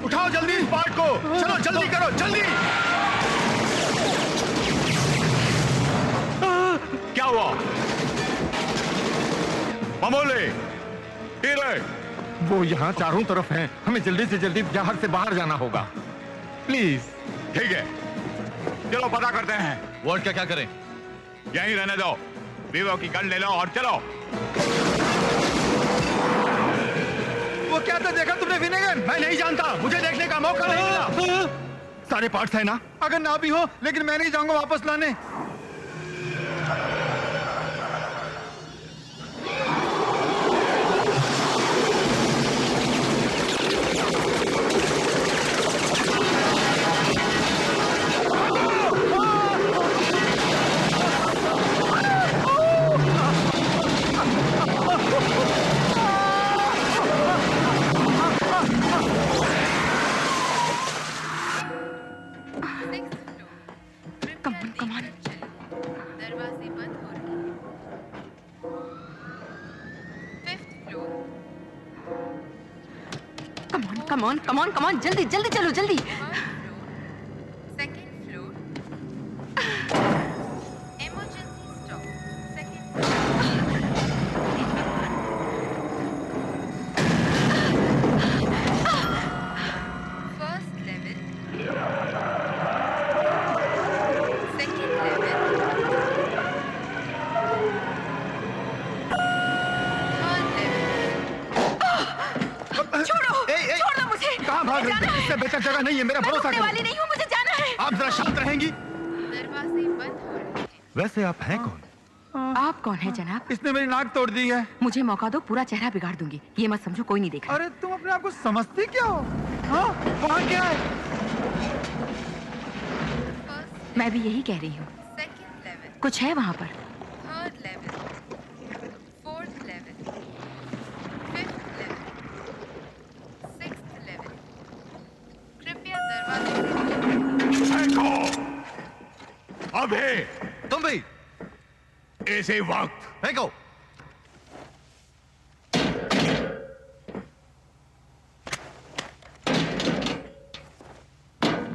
उठाओ जल्दी इस पार्ट को। चलो जल्दी करो, जल्दी। क्या हुआ? मामूले, टीरे। वो यहाँ चारों तरफ हैं। हमें जल्दी से जल्दी जहाज से बाहर जाना होगा। प्लीज। ठीक है, चलो पता करते हैं। वॉल्ट क्या करें? यहीं रहने दो, वीवो की गन ले लो और चलो। वो क्या था देखा तुमने विनेगर? मैं नहीं जानता, मुझे देखने का मौका नहीं मिला। सारे पार्ट्स है ना? अगर ना भी हो, लेकिन मैं नहीं जाऊंगा वापस लाने। दरवाजे बंद हो रहे हैं। 5th floor. कम ऑन, जल्दी जल्दी चलो, जल्दी। 2nd floor. Emergency stop. 2nd first level. 2nd level. 3rd level. छोड़ो, छोड़ दो मुझे। कहाँ भाग रही हो? इससे बेहतर जगह नहीं है, मेरा भरोसा रुकने करो। वाली नहीं हूँ, मुझे जाना है। आप जरा शांत रहेंगी? दरवाजे बंद हो रहे हैं। वैसे आप हैं कौन? आप कौन है जनाब? इसने मेरी नाक तोड़ दी है। मुझे मौका दो, पूरा चेहरा बिगाड़ दूंगी। ये मत समझो कोई नहीं देखा। अरे तुम अपने आप को समझती क्या हो? हाँ, वहाँ क्या है? मैं भी यही कह रही हूँ। 2nd level. कुछ है वहाँ पर? अभी तुम भी इसी वक्त फेंको।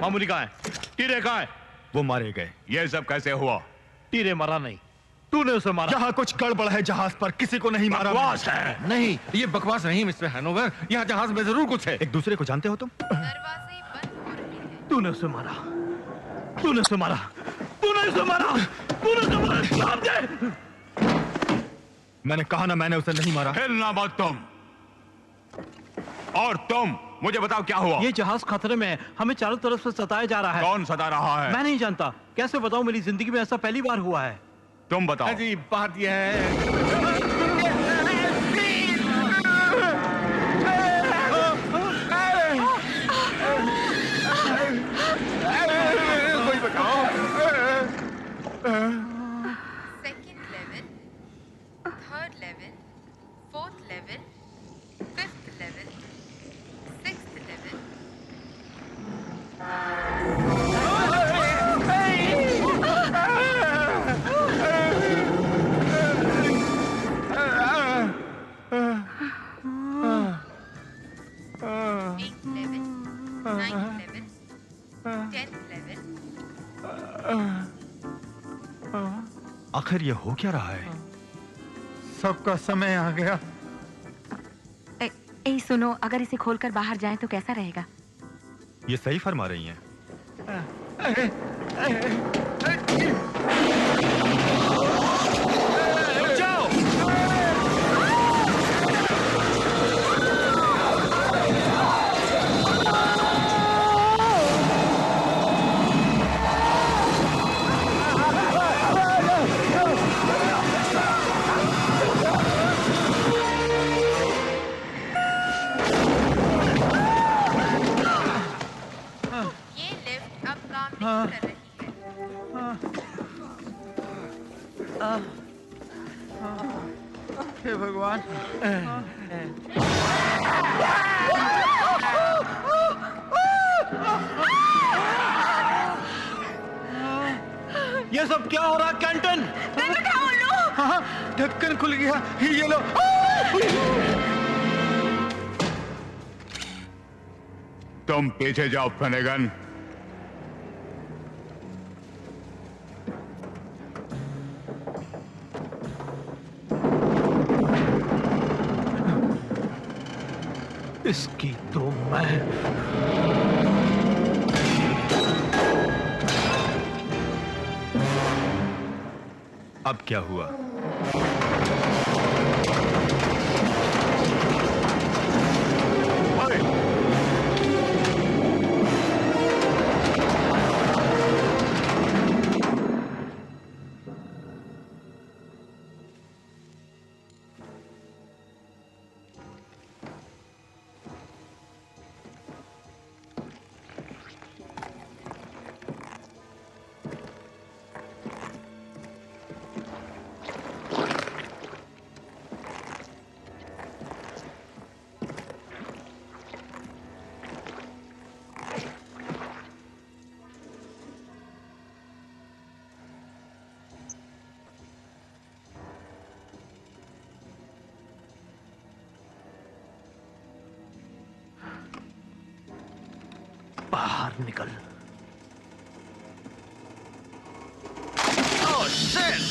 मामूली कहाँ है? टीरे कहाँ है? वो मारे गए। ये सब कैसे हुआ? टीरे मरा नहीं, तूने उसे मारा। यहाँ कुछ गड़बड़ है, जहाज पर किसी को नहीं मारा। बकवास है। नहीं, ये बकवास नहीं मिस्टर हैनोवर, यहाँ जहाज में जरूर कुछ है। एक दूसरे को जानते हो तुम? तूने उसे मारा, तूने उसे मारा, तूने उसे मारा, तूने उसे मारा। जवाब दे। मैंने कहा ना, मैंने उसे नहीं मारा। हिलना मत तुम। और तुम मुझे बताओ क्या हुआ? ये जहाज खतरे में है, हमें चारों तरफ से सताया जा रहा है। कौन सता रहा है? मैं नहीं जानता। कैसे बताऊं, मेरी जिंदगी में ऐसा पहली बार हुआ है। तुम बताओ। जी बात यह है, कोई बताओ। Second level, third level, fourth level, fifth level, sixth level. Eighth level, ninth level, 10th level. आखिर ये हो क्या रहा है? सबका समय आ गया। ए सुनो, अगर इसे खोलकर बाहर जाएं तो कैसा रहेगा? ये सही फरमा रही हैं। ये लिफ्ट अब काम नहीं कर रही है। हे भगवान। ये सब क्या हो रहा है कैंटन? हाँ, ढक्कन खुल गया। ये लो। तुम पीछे जाओ फ्लेनेगन। इसकी तो मैं। अब क्या हुआ? बाहर निकल। Oh shit!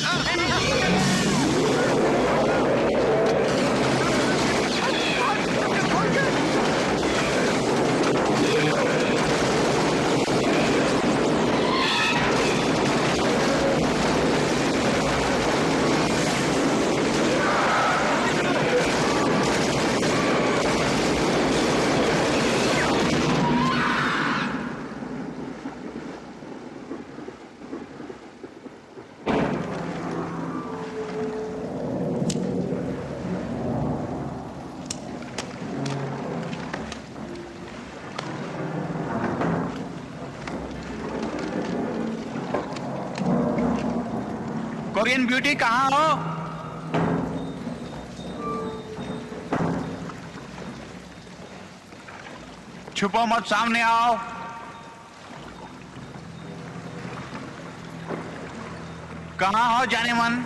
कोरियन ब्यूटी कहाँ हो? छुपो मत, सामने आओ। कहाँ हो जाने मन?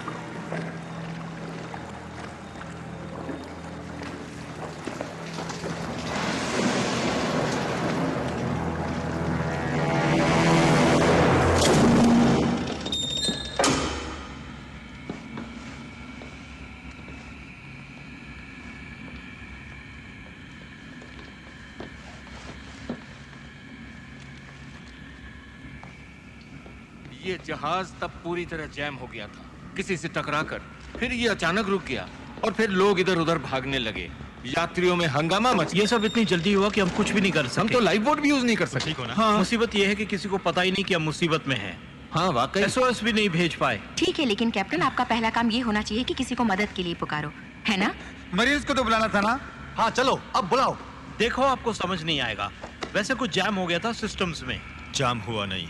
ये जहाज तब पूरी तरह जैम हो गया था, किसी से टकराकर। फिर ये अचानक रुक गया और फिर लोग इधर उधर भागने लगे। यात्रियों में हंगामा मच गया। ये सब इतनी जल्दी हुआ कि हम कुछ भी नहीं कर सकते। हम तो लाइफ बोट भी यूज नहीं कर सकते। ठीक हो ना? हाँ। मुसीबत ये है कि किसी को पता ही नहीं कि हम मुसीबत में हैं। हाँ वाकई। SOS भी नहीं भेज पाए। ठीक है, लेकिन कैप्टन आपका पहला काम ये होना चाहिए कि किसी को मदद के लिए पुकारो, है ना? मरीज को तो बुलाना था ना? हाँ चलो अब बुलाओ। देखो आपको समझ नहीं आएगा, वैसे कुछ जैम हो गया था सिस्टम्स में। जाम हुआ नहीं,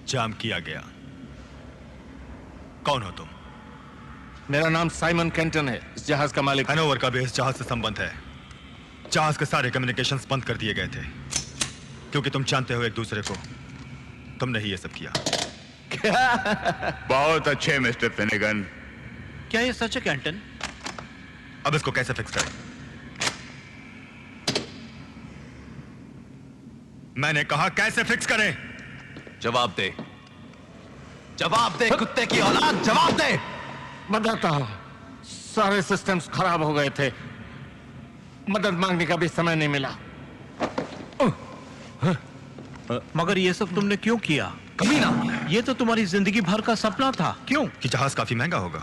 जाम किया गया। कौन हो तुम? मेरा नाम साइमन कैंटन है, इस जहाज का मालिक। हैनोवर का भी इस जहाज से संबंध है। जहाज के सारे कम्युनिकेशंस बंद कर दिए गए थे क्योंकि तुम जानते हो एक दूसरे को। तुमने ही ये सब किया। बहुत अच्छे मिस्टर फिनेगन। क्या ये सच है कैंटन? अब इसको कैसे फिक्स करें? मैंने कहा कैसे फिक्स करें? जवाब दे, जवाब दे कुत्ते की औलाद, जवाब दे। बताता हूँ, सारे सिस्टम्स खराब हो गए थे, मदद मांगने का भी समय नहीं मिला। मगर ये सब तुमने क्यों किया? कमीना, ये तो तुम्हारी जिंदगी भर का सपना था। क्यों? कि जहाज काफी महंगा होगा,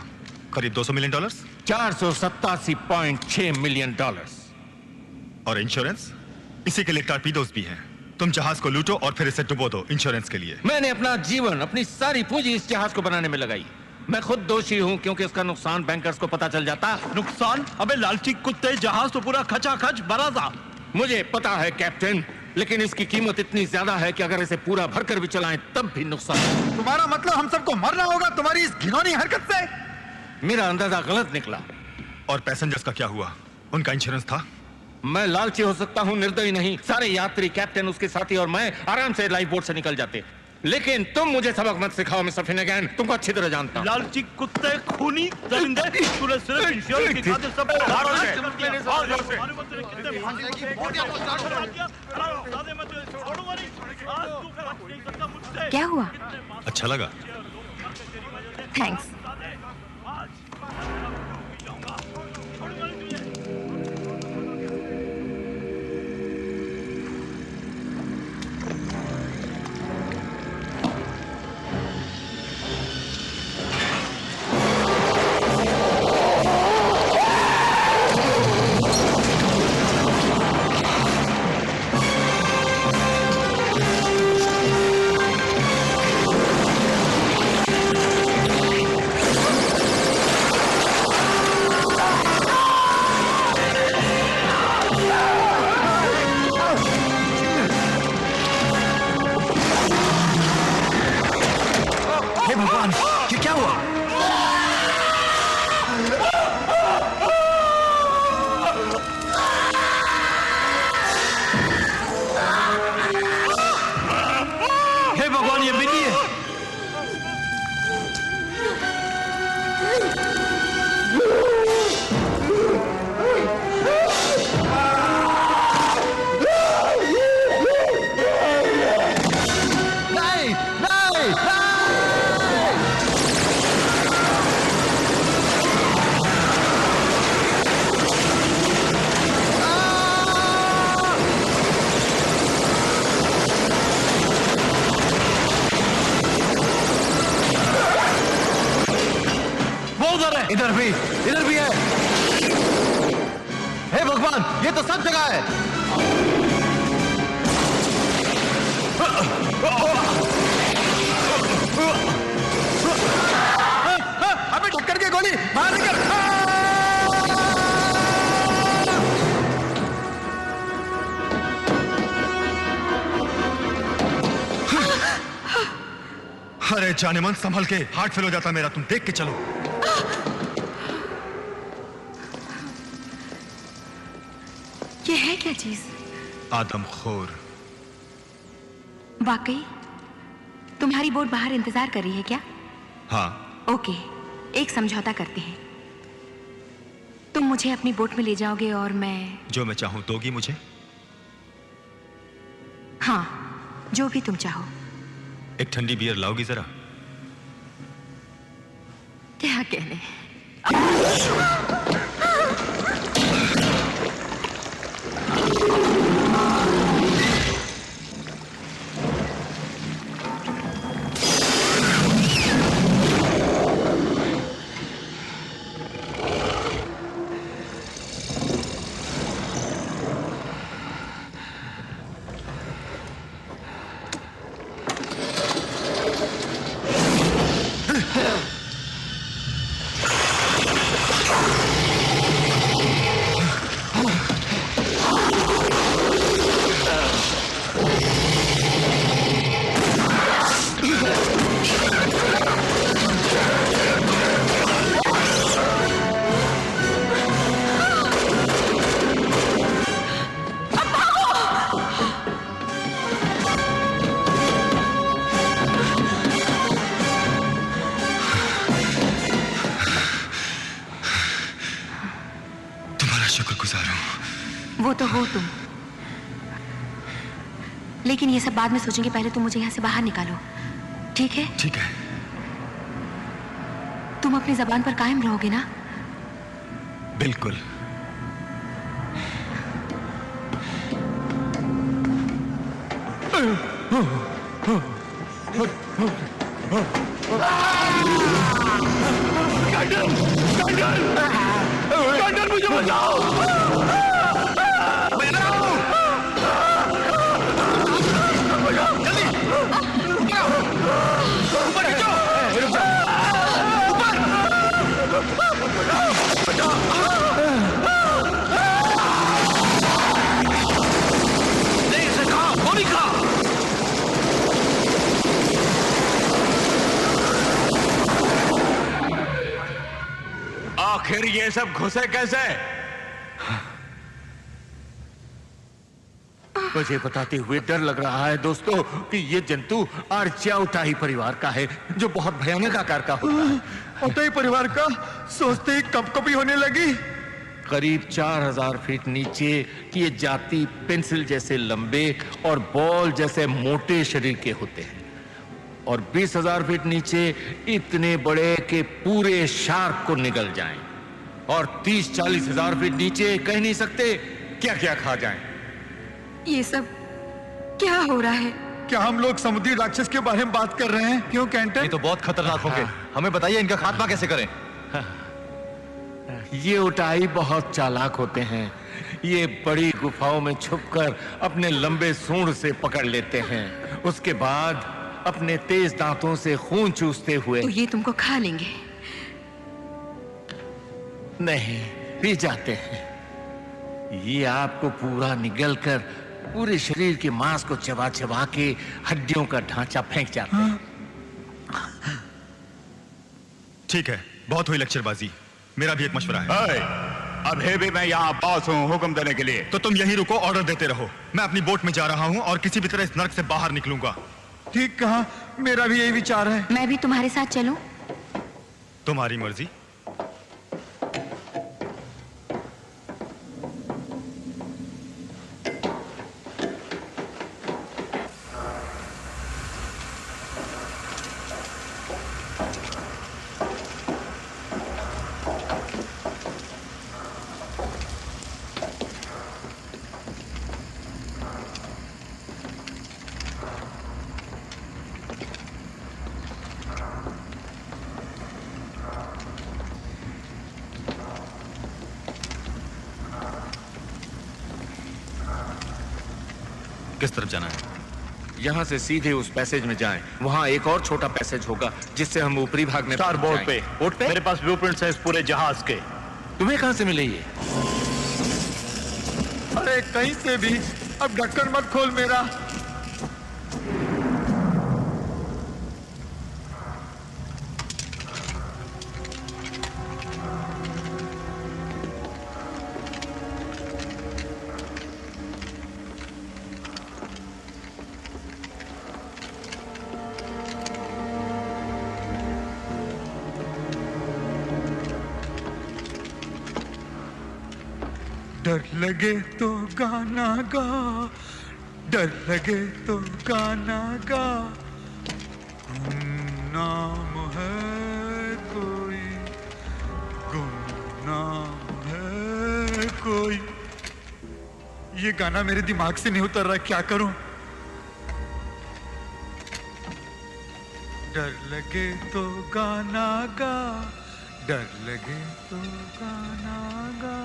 करीब $200 मिलियन। $487.6 मिलियन। और इंश्योरेंस? इसी के लिए टॉर्पीडोज भी हैं। तुम जहाज को लूटो और फिर इसे डुबो दो इंश्योरेंस के लिए। मैंने अपना जीवन, अपनी सारी पूंजी इस जहाज को बनाने में लगाई। मैं खुद दोषी हूँ क्योंकि इसका नुकसान बैंकर्स को पता चल जाता। नुकसान? अबे लालची कुत्ते, जहाज तो पूरा खचाखच भरा था। मुझे पता है कैप्टन, लेकिन इसकी कीमत इतनी ज्यादा है कि अगर इसे पूरा भरकर भी चलाएं तब भी नुकसान। तुम्हारा मतलब हम सबको मरना होगा तुम्हारी इस घिनौनी हरकत से? मेरा अंदाजा गलत निकला। और पैसेंजर्स का क्या हुआ? उनका इंश्योरेंस था? मैं लालची हो सकता हूँ, निर्दयी नहीं। सारे यात्री, कैप्टन, उसके साथी और मैं आराम से लाइफ बोट से निकल जाते। लेकिन तुम मुझे सबक मत सिखाओ मिस्टर फिनेगन, तुमको अच्छी तरह जानता हूँ। लालची कुत्ते, खूनी दरिंदे, तूने सिर्फ इंश्योरेंस की खातिर सबको मारा है। क्या हुआ? अच्छा लगा। थैंक्स। इधर भी है। हे भगवान, ये तो सब जगह है। अबे टक्कर के गोली बाहर निकल। अरे जाने मन, संभल के, हार्ट फेल हो जाता मेरा। तुम देख के चलो। ये है क्या चीज? आदमखोर। वाकई तुम्हारी बोट बाहर इंतजार कर रही है क्या? हाँ। ओके, एक समझौता करते हैं। तुम मुझे अपनी बोट में ले जाओगे और मैं... जो मैं चाहूं दोगी मुझे? हाँ, जो भी तुम चाहो। एक ठंडी बियर लाओगी जरा? क्या कहने। वो तो हो तुम, लेकिन ये सब बाद में सोचेंगे। पहले तुम मुझे यहाँ से बाहर निकालो, ठीक है? ठीक है। तुम अपनी जबान पर कायम रहोगे ना? बिल्कुल। मुझे बचाओ। आखिर ये सब घुसे कैसे? मुझे बताते हुए डर लग रहा है दोस्तों कि ये जंतु आर्चिया उटाही परिवार का है, जो बहुत भयानक आकार का होता है। उटाही परिवार का सोचते ही कपकपी होने लगी। करीब 4000 फीट नीचे ये जाति पेंसिल जैसे लंबे और बॉल जैसे मोटे शरीर के होते हैं, और 20,000 फीट नीचे इतने बड़े कि पूरे शार्क को निगल जाएं, और 30-40 हजार फीट नीचे कह नहीं सकते क्या क्या खा जाएं। ये सब क्या हो रहा है? क्या हम लोग समुद्री राक्षस के बारे में बात कर रहे हैं? क्यों कैंटन? ये तो बहुत खतरनाक होंगे। हमें बताइए इनका खात्मा कैसे करें? ये उटाही बहुत चालाक होते हैं। ये बड़ी गुफाओं में छुपकर अपने लंबे सूंड से पकड़ लेते हैं, उसके बाद अपने तेज दांतों से खून चूसते हुए तो ये तुमको खा लेंगे? नहीं, पी जाते हैं। ये आपको पूरा निगल कर पूरे शरीर के मांस को चबा चबा के हड्डियों का ढांचा फेंक जाते हैं। ठीक है, बहुत हुई लेक्चरबाजी। मेरा भी एक मशवरा है। अभी भी मैं यहाँ पास हूँ हुक्म देने के लिए। तो तुम यही रुको, ऑर्डर देते रहो। मैं अपनी बोट में जा रहा हूँ और किसी भी तरह इस नर्क से बाहर निकलूंगा। ठीक कहा, मेरा भी यही विचार है। मैं भी तुम्हारे साथ चलूं? तुम्हारी मर्जी। किस तरफ जाना है? यहाँ से सीधे उस पैसेज में जाएं। वहाँ एक और छोटा पैसेज होगा जिससे हम ऊपरी भाग में स्टार बोर्ड पे। बोर्ड पे मेरे पास ब्लूप्रिंट्स है इस पूरे जहाज के। तुम्हें कहाँ से मिले ये? अरे कहीं से भी। अब ढक्कन मत खोल मेरा। डर लगे तो गाना गा, डर लगे तो गाना गा, गुमनाम है कोई, गुमनाम है कोई। ये गाना मेरे दिमाग से नहीं उतर रहा, क्या करूं? डर लगे तो गाना गा, डर लगे तो गाना गा।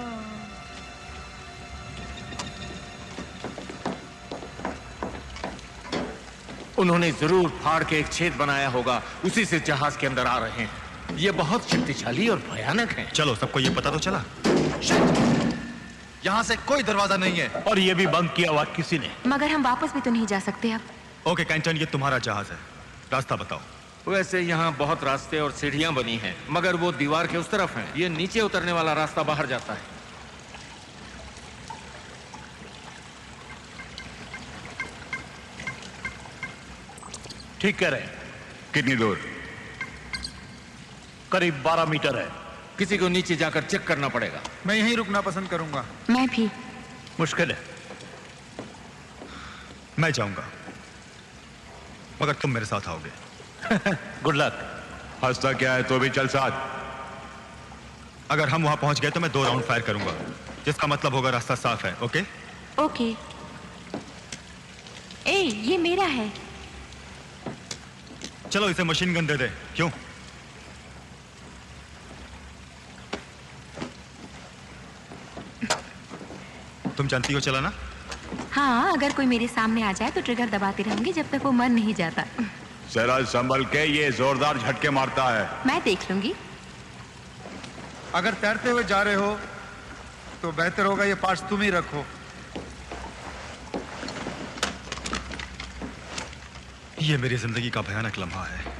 उन्होंने जरूर फाड़ के एक छेद बनाया होगा, उसी से जहाज के अंदर आ रहे हैं। ये बहुत शक्तिशाली और भयानक है। चलो, सबको ये पता तो चला। यहाँ से कोई दरवाजा नहीं है और ये भी बंद किया हुआ किसी ने। मगर हम वापस भी तो नहीं जा सकते अब। ओके कैंटन, ये तुम्हारा जहाज है, रास्ता बताओ। वैसे यहाँ बहुत रास्ते और सीढ़ियां बनी हैं, मगर वो दीवार के उस तरफ हैं। ये नीचे उतरने वाला रास्ता बाहर जाता है। ठीक कह रहे हैं। कितनी दूर? करीब 12 मीटर है। किसी को नीचे जाकर चेक करना पड़ेगा। मैं यहीं रुकना पसंद करूंगा। मैं भी। मुश्किल है। मैं जाऊंगा, मगर तुम मेरे साथ आओगे। Good luck. हंसता क्या है, तो भी चल साथ। अगर हम वहां पहुंच गए तो मैं 2 राउंड फायर करूंगा, जिसका मतलब होगा रास्ता साफ है। Okay okay. ए, ये मेरा है। चलो इसे मशीन गन दे दे। क्यों? तुम जानती हो चलाना? हाँ, अगर कोई मेरे सामने आ जाए तो ट्रिगर दबाती रहूंगी जब तक वो मर नहीं जाता। जरा संभल के, ये जोरदार झटके मारता है। मैं देख लूंगी। अगर तैरते हुए जा रहे हो तो बेहतर होगा ये पार्ट्स तुम ही रखो। ये मेरी जिंदगी का भयानक लम्हा है।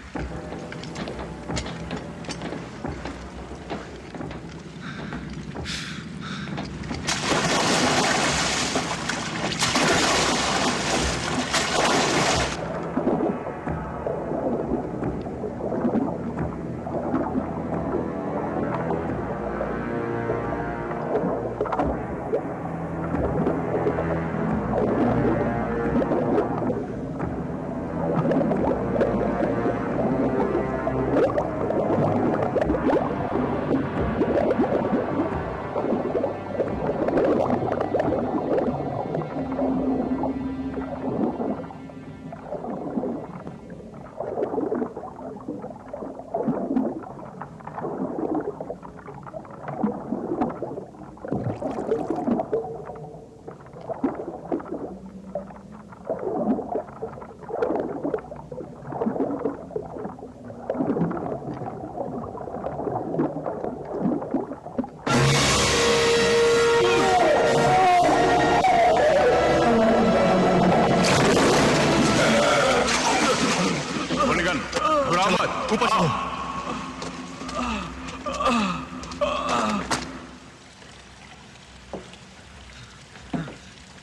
ऊपर चलो।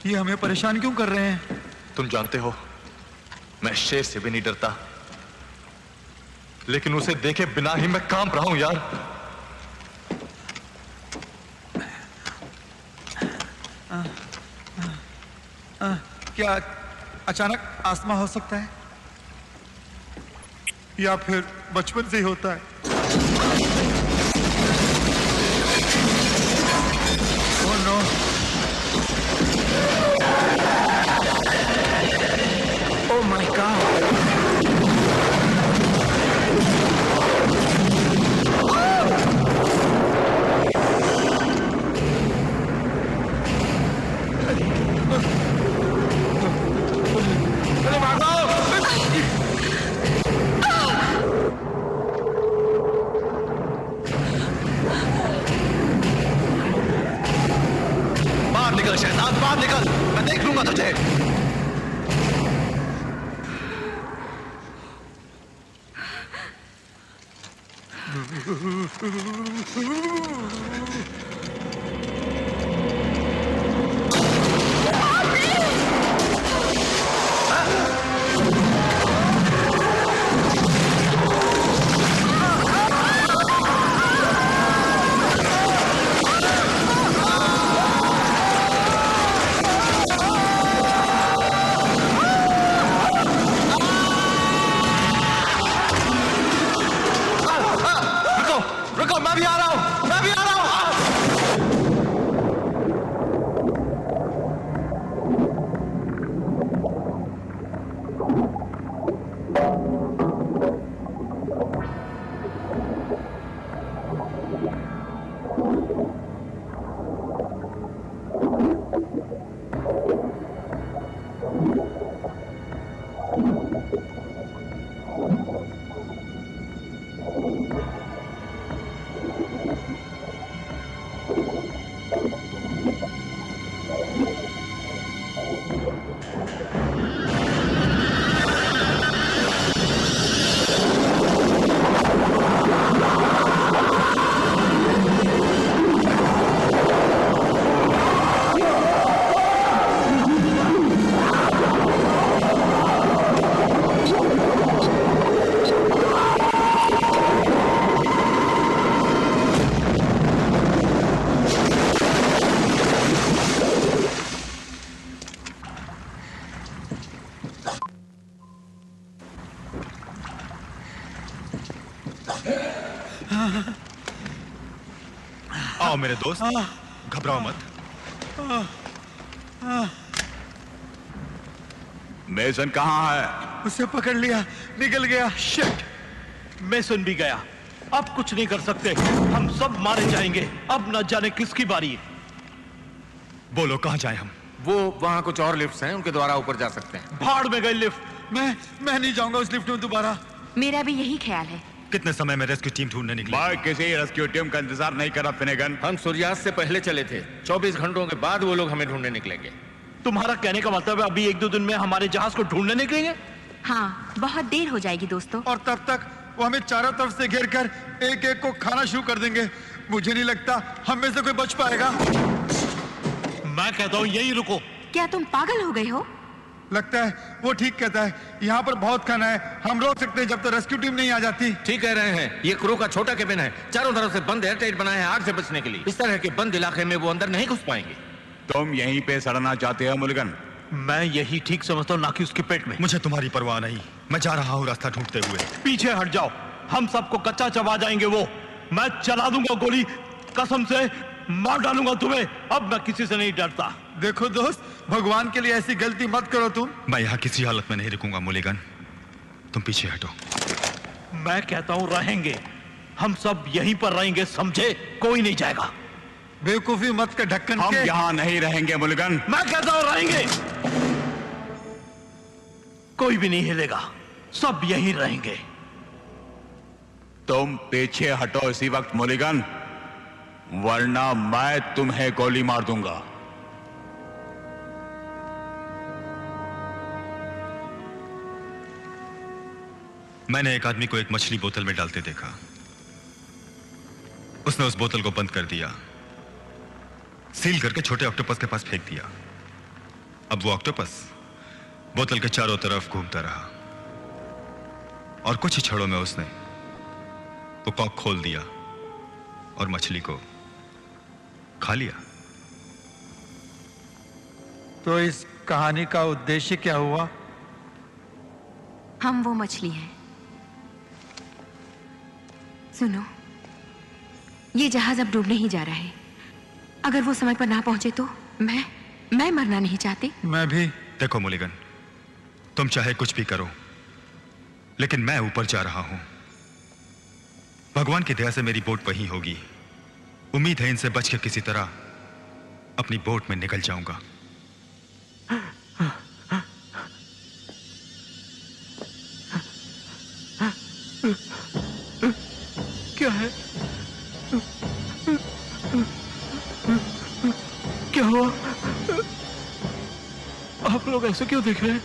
ये हमें परेशान क्यों कर रहे हैं? तुम जानते हो, मैं शेर से भी नहीं डरता, लेकिन उसे देखे बिना ही मैं कांप रहा हूं यार। क्या अचानक आसमा हो सकता है, या फिर बचपन से ही होता है? Oh no. Oh my God. निकल शैतान, बाहर निकल, मैं देख लूंगा तुझे। आओ मेरे दोस्त, घबराओ मत। मेसन कहाँ है? उसे पकड़ लिया, निकल गया। शिट, मेसन भी गया। अब कुछ नहीं कर सकते, हम सब मारे जाएंगे। अब न जाने किसकी बारी है। बोलो कहाँ जाएं हम? वो वहाँ कुछ और लिफ्ट्स हैं, उनके द्वारा ऊपर जा सकते हैं। भाड़ में गई लिफ्ट। मैं नहीं जाऊंगा उस लिफ्ट में दोबारा। मेरा भी यही ख्याल है। कितने समय में रेस्क्यू टीम ढूंढने निकली? मैं किसी रेस्क्यू टीम का इंतजार नहीं कर रहा फिनेगन। हम सूर्यास्त से पहले चले थे। 24 घंटों के बाद वो लोग हमें ढूंढने निकलेंगे। तुम्हारा कहने का मतलब है अभी 1-2 दिन में हमारे जहाज को ढूंढने निकलेंगे? हाँ, बहुत देर हो जाएगी दोस्तों। और तब तक वो हमें चारों तरफ से घेर कर एक एक को खाना शुरू कर देंगे। मुझे नहीं लगता हम में से कोई बच पाएगा। मैं कहता हूँ यही रुको। क्या तुम पागल हो गए हो? लगता है वो ठीक कहता है। यहाँ पर बहुत खाना है, हम रोक सकते हैं जब तक रेस्क्यू टीम नहीं आ जाती। ठीक कह रहे हैं। ये क्रू का छोटा केबिन है, चारों तरफ से बंद एयरटाइट बना है आग से बचने के लिए। इस तरह के बंद इलाके में वो अंदर नहीं घुस पाएंगे। तुम यहीं पे सड़ना चाहते हो मुल्गन? मैं यही ठीक समझता हूँ, ना कि उसके पेट में। मुझे तुम्हारी परवाह नहीं, मैं जा रहा हूँ रास्ता ढूंढते हुए। पीछे हट जाओ, हम सबको कच्चा चबा जाएंगे वो। मैं चला दूंगा गोली, कसम से मार डालूंगा तुम्हें। अब मैं किसी से नहीं डरता। देखो दोस्त, भगवान के लिए ऐसी गलती मत करो तुम। मैं यहाँ किसी हालत में नहीं रुकूंगा मुलिगन, तुम पीछे हटो। मैं कहता हूँ रहेंगे, हम सब यहीं पर रहेंगे, समझे? कोई नहीं जाएगा। बेवकूफी मत कर ढक्कन हम यहाँ नहीं रहेंगे मुल्गन। मैं कहता हूँ रहेंगे, कोई भी नहीं हिलेगा, सब यहीं रहेंगे। तुम पीछे हटो इसी वक्त मुलिगन, वरना मैं तुम्हें गोली मार दूंगा। मैंने एक आदमी को एक मछली बोतल में डालते देखा। उसने उस बोतल को बंद कर दिया, सील करके छोटे ऑक्टोपस के पास फेंक दिया। अब वो ऑक्टोपस बोतल के चारों तरफ घूमता रहा और कुछ ही क्षणों में उसने वो कॉक खोल दिया और मछली को खा लिया। तो इस कहानी का उद्देश्य क्या हुआ? हम वो मछली हैं। सुनो, ये जहाज अब डूबने ही जा रहा है। अगर वो समय पर ना पहुंचे तो मैं मरना नहीं चाहती। मैं भी। देखो मुलिगन, तुम चाहे कुछ भी करो, लेकिन मैं ऊपर जा रहा हूं। भगवान की दया से मेरी बोट वहीं होगी। उम्मीद है इनसे बच के किसी तरह अपनी बोट में निकल जाऊंगा। क्या है? क्या हुआ? आप लोग ऐसे क्यों देख रहे हैं?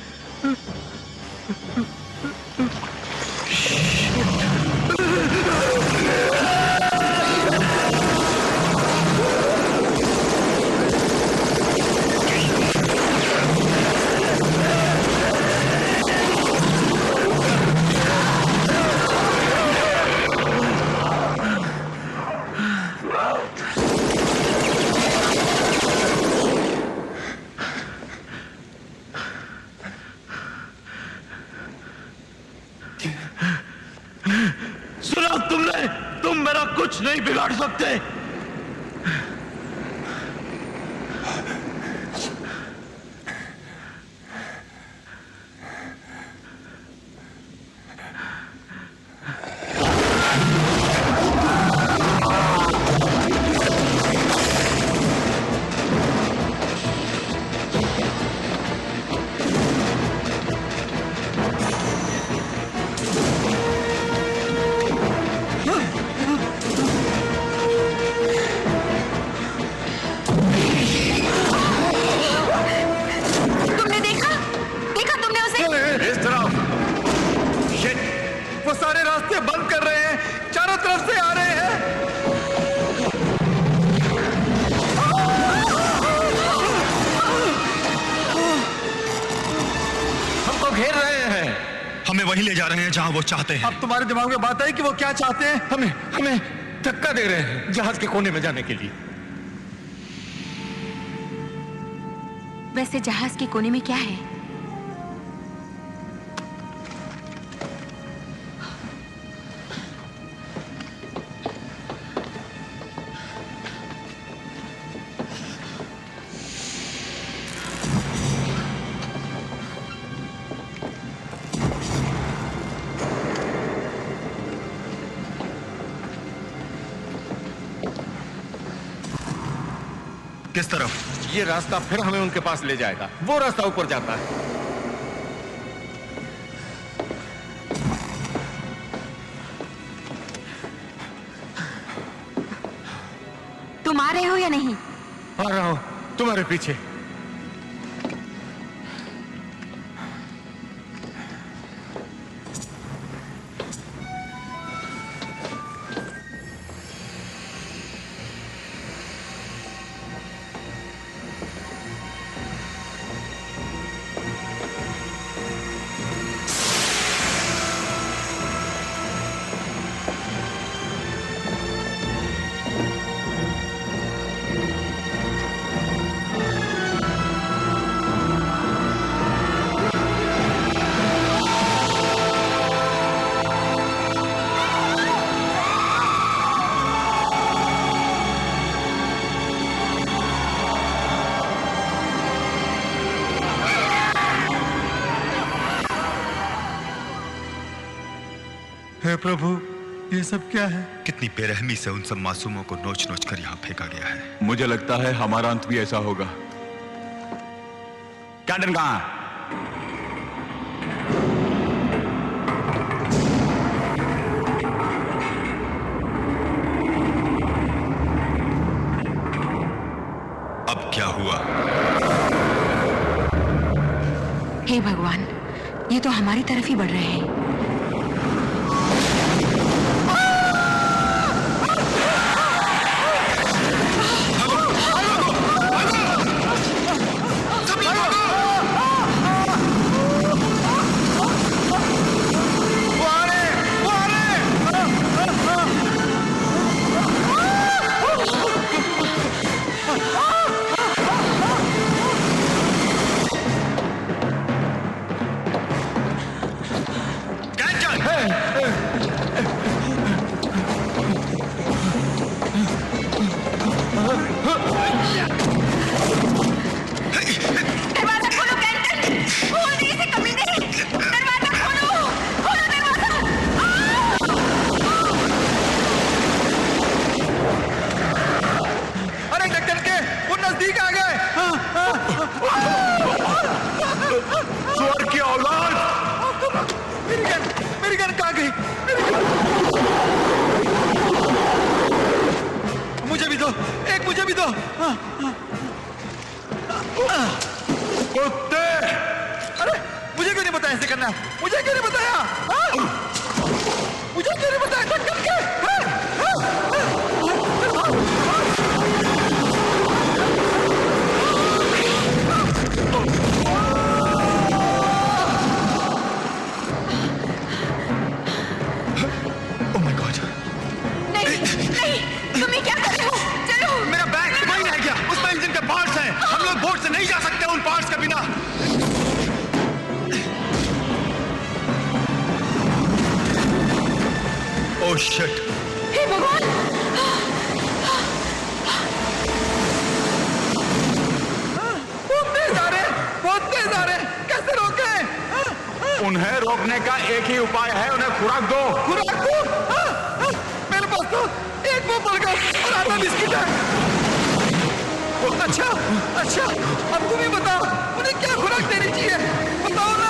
सुना तुमने? तुम मेरा कुछ नहीं बिगाड़ सकते। दरवाजे बंद कर रहे हैं, चारों तरफ से आ रहे हैं। हमको घेर रहे हैं। हमें वहीं ले जा रहे हैं जहां वो चाहते हैं। अब तुम्हारे दिमाग में बात आई कि वो क्या चाहते हैं? हमें धक्का दे रहे हैं जहाज के कोने में जाने के लिए। वैसे जहाज के कोने में क्या है? किस तरफ? ये रास्ता फिर हमें उनके पास ले जाएगा। वो रास्ता ऊपर जाता है। तुम आ रहे हो या नहीं? आ रहा हूं तुम्हारे पीछे। हे प्रभु, ये सब क्या है? कितनी बेरहमी से उन सब मासूमों को नोच नोच कर यहाँ फेंका गया है। मुझे लगता है हमारा अंत भी ऐसा होगा। कैंटन कहाँ है? अब क्या हुआ? हे भगवान, ये तो हमारी तरफ ही बढ़ रहे हैं। कुत्ते! अरे मुझे क्यों नहीं बताया ऐसे करना? मुझे क्यों नहीं बताया? मुझे क्यों नहीं बताया? करके Oh my God! नहीं, तुम ये क्या कर रहे हो? चलो! मेरा बैग वहीं रह गया। उसमें इंजन के पार्ट्स हैं। हम लोग बोट से नहीं जा सकते उन पार्ट्स के बिना। Oh shit! हे भगवान! बहुत तेज आ रहे हैं। कैसे रोके? उन्हें रोकने का एक ही उपाय है, उन्हें खुराक दो। खुराक दो? मेरे पास तो एक वो बर्गर और आधा बिस्किट है। अच्छा, अब तुम ही बताओ, उन्हें क्या खुराक देनी चाहिए? बताओ ना।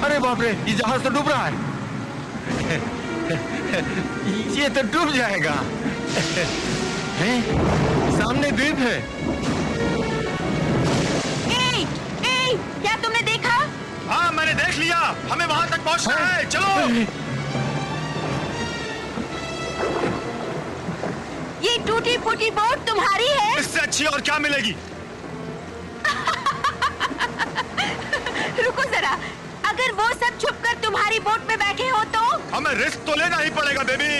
अरे बाप रे, ये जहाज तो डूब रहा है। ये तो डूब जाएगा। हैं? सामने द्वीप है। क्या तुमने देखा? हाँ मैंने देख लिया, हमें वहां तक पहुंचना है, चलो। ये टूटी फूटी बोट तुम्हारी है? इससे अच्छी और क्या मिलेगी? रुको जरा, अगर वो सब छुपकर तुम्हारी बोट में बैठे हो तो? हमें रिस्क तो लेना ही पड़ेगा बेबी।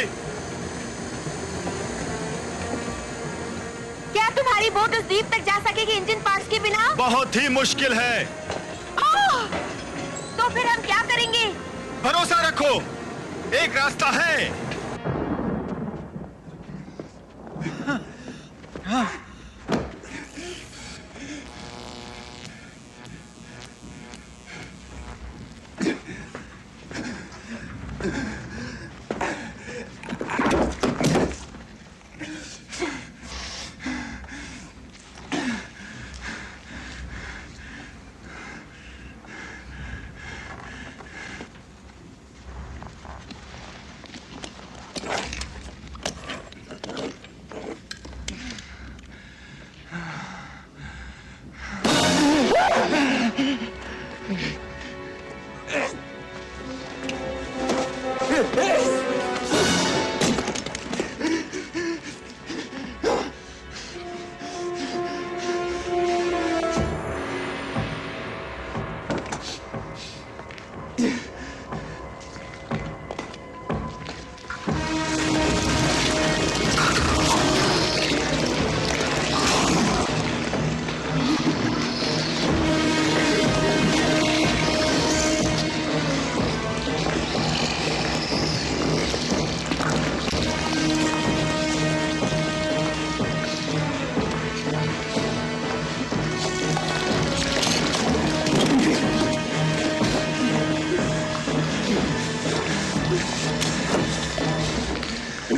क्या तुम्हारी बोट उस द्वीप तक जा सकेगी इंजन पार्ट्स के बिना? बहुत ही मुश्किल है। तो फिर हम क्या करेंगे? भरोसा रखो, एक रास्ता है।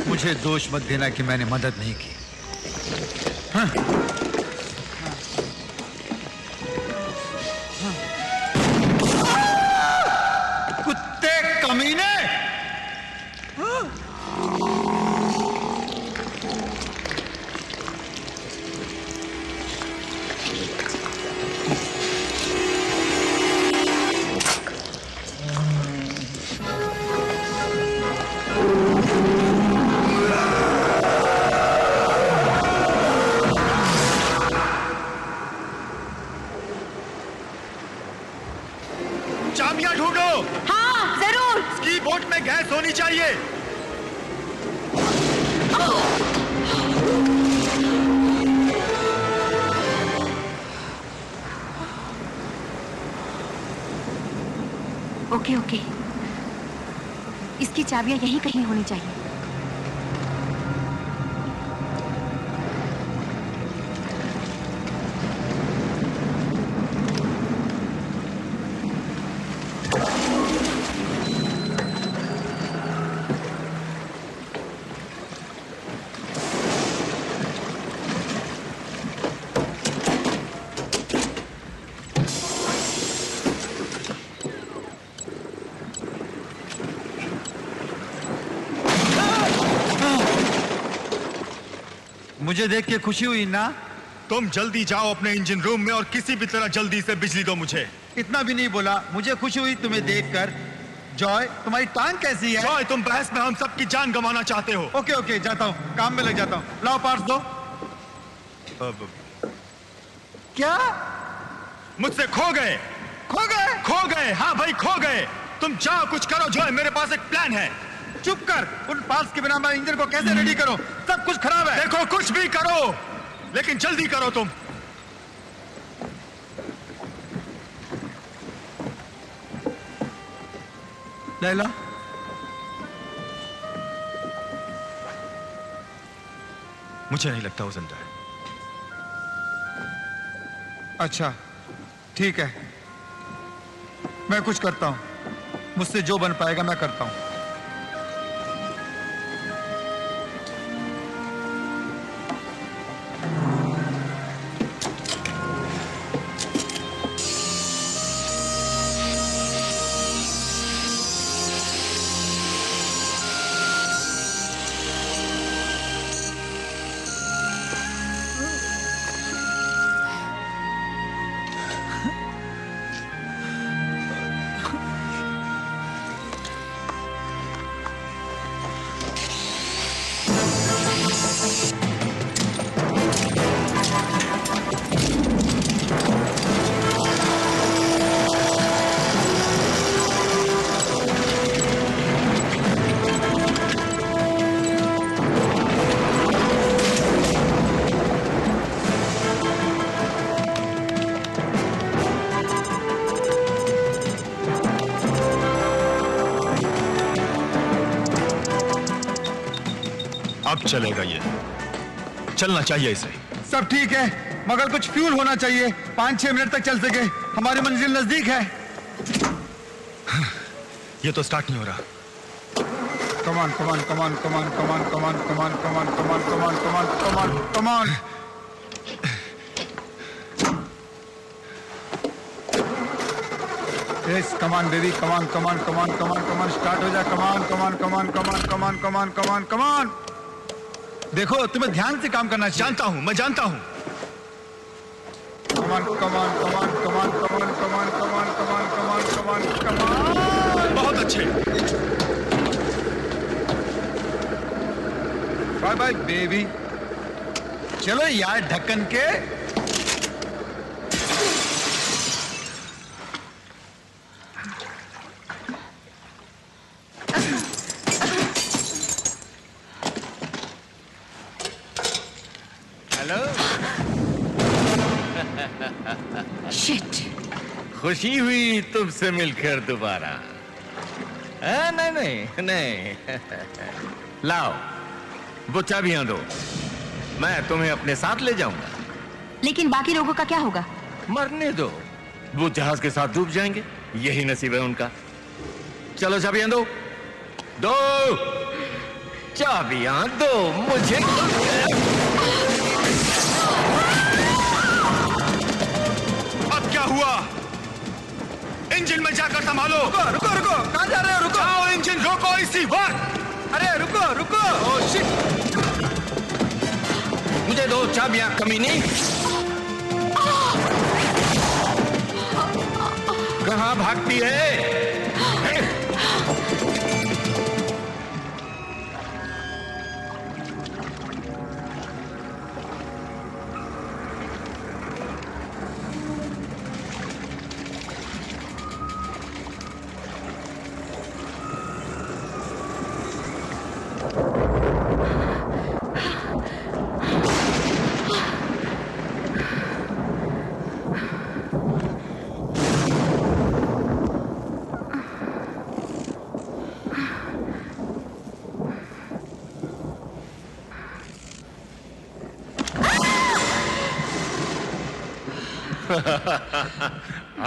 मुझे दोष मत देना कि मैंने मदद नहीं की। हाँ। कुत्ते कमीने! चाबियां ढूंढो। हाँ जरूर। इसकी बोट में गैस होनी चाहिए। ओके ओके, इसकी चाबियां यहीं कहीं होनी चाहिए। मुझे देख के खुशी हुई ना? तुम जल्दी जाओ अपने इंजन रूम में और किसी भी तरह जल्दी से बिजली दो मुझे। इतना भी नहीं बोला, मुझे खुशी हुई तुम्हें देखकर। जॉय, तुम्हारी टांग कैसी है? जॉय, तुम बहस में हम सबकी जान गंवाना चाहते हो। ओके ओके, जाता हूँ, काम में लग जाता हूँ। लाओ पार्ट्स दो। क्या? मुझसे खो गए? खो गए? खो गए, हाँ भाई खो गए। तुम जाओ कुछ करो जॉय, मेरे पास एक प्लान है। चुप कर, उन पार्ट्स के बिना मैं इंजन को कैसे रेडी करूं? सब कुछ खराब है। देखो कुछ भी करो, लेकिन जल्दी करो तुम। लैला, मुझे नहीं लगता वो जिंदा है। अच्छा ठीक है, मैं कुछ करता हूं। मुझसे जो बन पाएगा मैं करता हूं। चलेगा ये, चलना चाहिए इसे। सब ठीक है, मगर कुछ फ्यूल होना चाहिए, 5-6 मिनट तक चल सके। हमारी मंजिल नजदीक है। ये तो स्टार्ट नहीं हो रहा। कमान कमान कमान कमान कमान कमान कमान कमान कमान कमान कमान कमान कमान। यस कमान बेबी, कमान कमान कमान कमान कमान। स्टार्ट हो जा। कमान कमान कमान कमान कमान कमान कमान कमान। देखो तुम्हें ध्यान से काम करना चाहिए। जानता हूं, मैं जानता हूं। कमान कमान कमान कमान कमान कमान कमान कमान कमान कमान कमान। बहुत अच्छे। Bye bye baby. चलो यार ढक्कन के। हेलो। शिट। खुशी हुई तुमसे मिलकर दोबारा। नहीं नहीं नहीं। लाओ वो चाबियां दो, मैं तुम्हें अपने साथ ले जाऊंगा। लेकिन बाकी लोगों का क्या होगा? मरने दो, वो जहाज के साथ डूब जाएंगे, यही नसीब है उनका। चलो चाबियां दो, दो चाबियां दो मुझे। अब क्या हुआ? इंजन में जाकर संभालो। रुको रुको रुको, कहाँ जा रहे हो? रुको। आओ इंजन रोको इसी वक्त। अरे रुको रुको। ओह शिट, मुझे दो चाबियां कमीनी। कहाँ भागती है?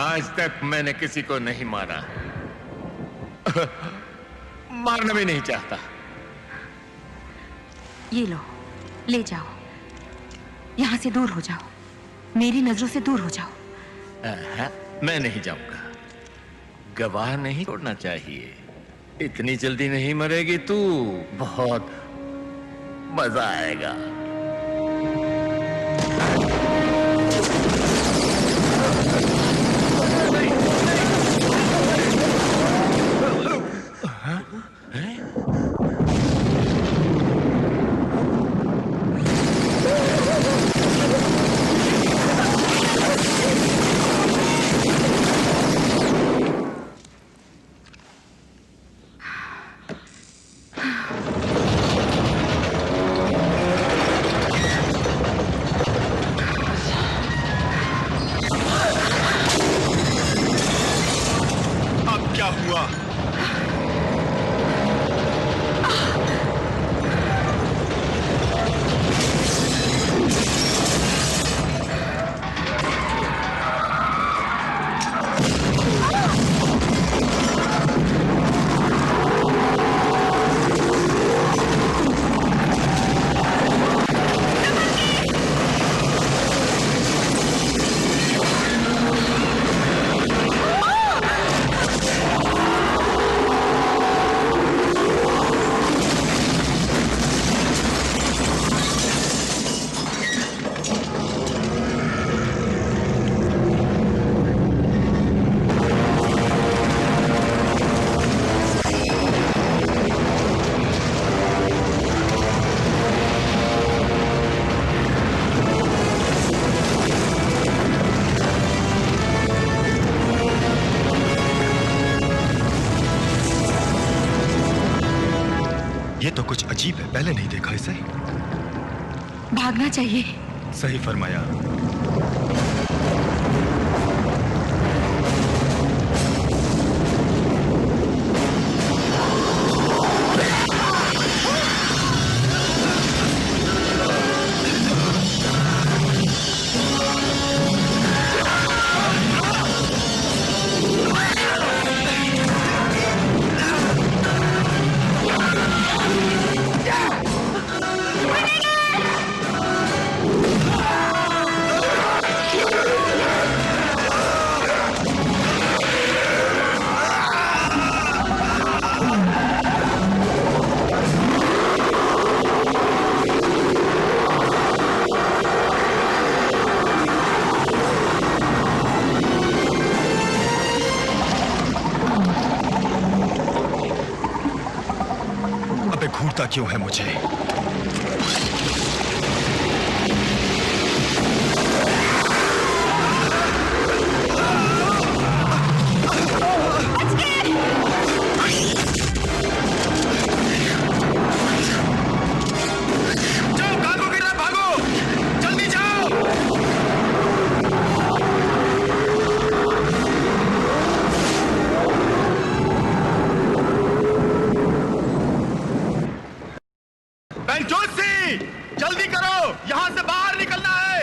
आज तक मैंने किसी को नहीं मारा, मारना भी नहीं चाहता। ये लो, ले जाओ, यहां से दूर हो जाओ, मेरी नजरों से दूर हो जाओ। मैं नहीं जाऊंगा, गवाह नहीं छोड़ना चाहिए। इतनी जल्दी नहीं मरेगी तू, बहुत मजा आएगा। ये तो कुछ अजीब है, पहले नहीं देखा इसे। भागना चाहिए। सही फरमाया। कूदता क्यों है मुझे? जल्दी करो, यहां से बाहर निकलना है।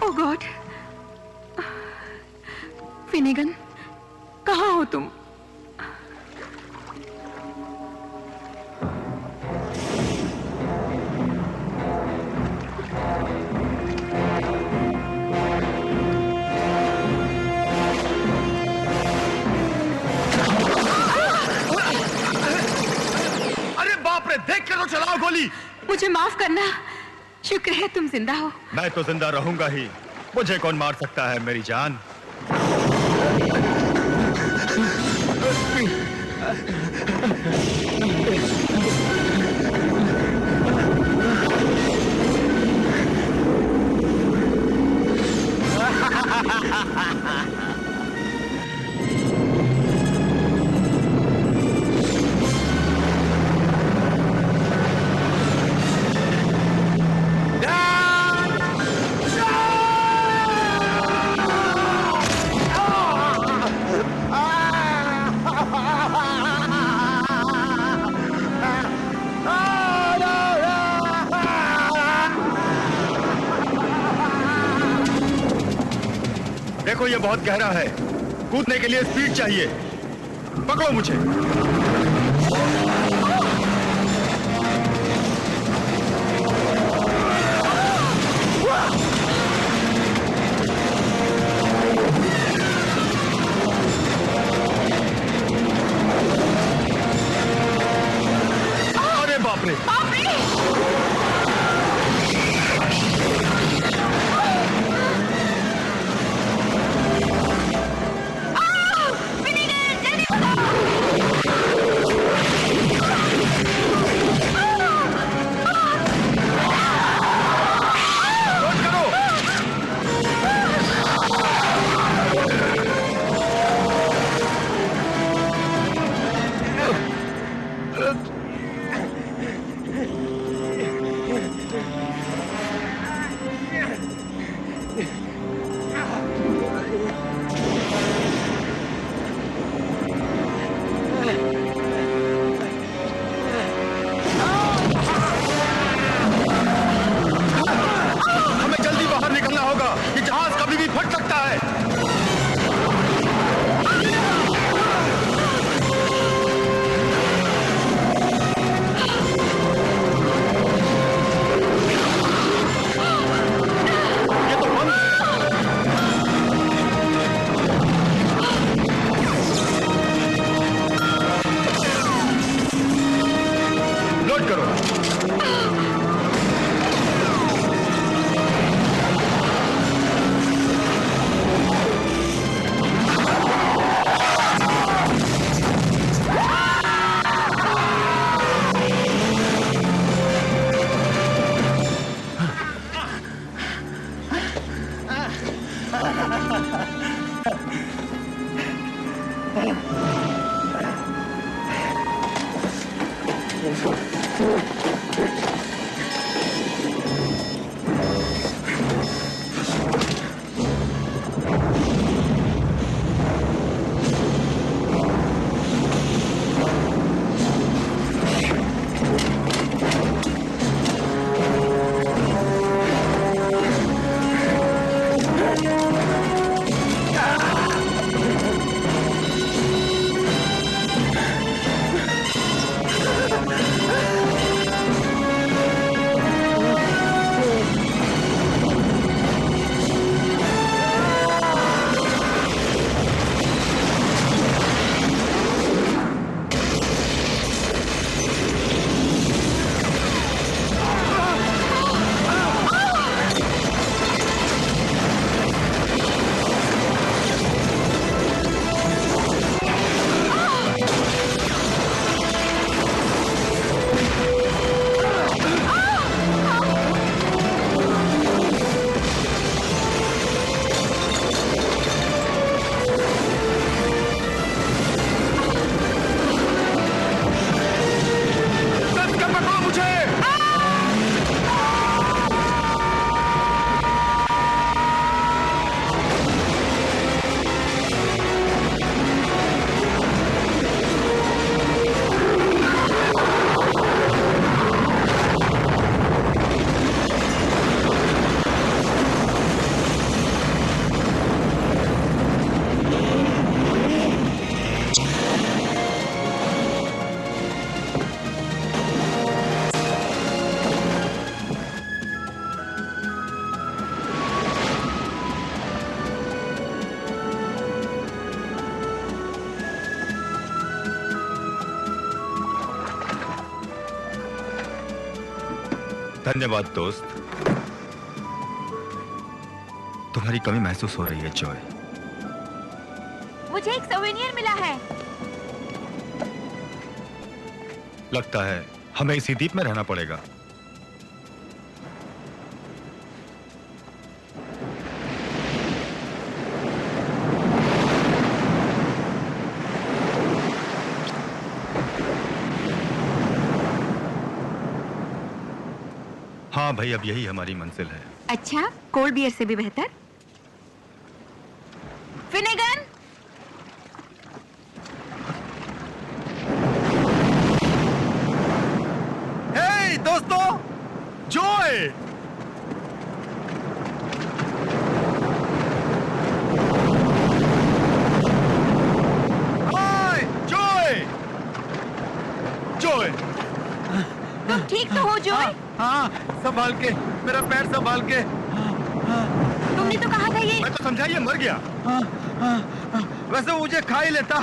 ओह गॉड, फिनेगन, कहाँ हो तुम? अरे बाप रे, देख के तो चलाओ गोली। मुझे माफ करना, शुक्र है तुम जिंदा हो। मैं तो जिंदा रहूंगा ही, मुझे कौन मार सकता है मेरी जान। देखो ये बहुत गहरा है, कूदने के लिए स्पीड चाहिए। पकड़ो मुझे। अरे बाप रे, धन्यवाद दोस्त। तुम्हारी कमी महसूस हो रही है जॉय। मुझे एक सोवेनियर मिला है। लगता है हमें इसी द्वीप में रहना पड़ेगा। हाँ भाई, अब यही हमारी मंजिल है। अच्छा, कोल्ड बियर से भी बेहतर। फिनेगन, हे दोस्तों, जॉय! हाय, जॉय! जॉय! तुम ठीक तो हो जॉय? हाँ, संभाल के, मेरा पैर संभाल के। तुमने तो कहा था ये। मैं तो समझा ये मर गया। वैसे मुझे खा ही लेता।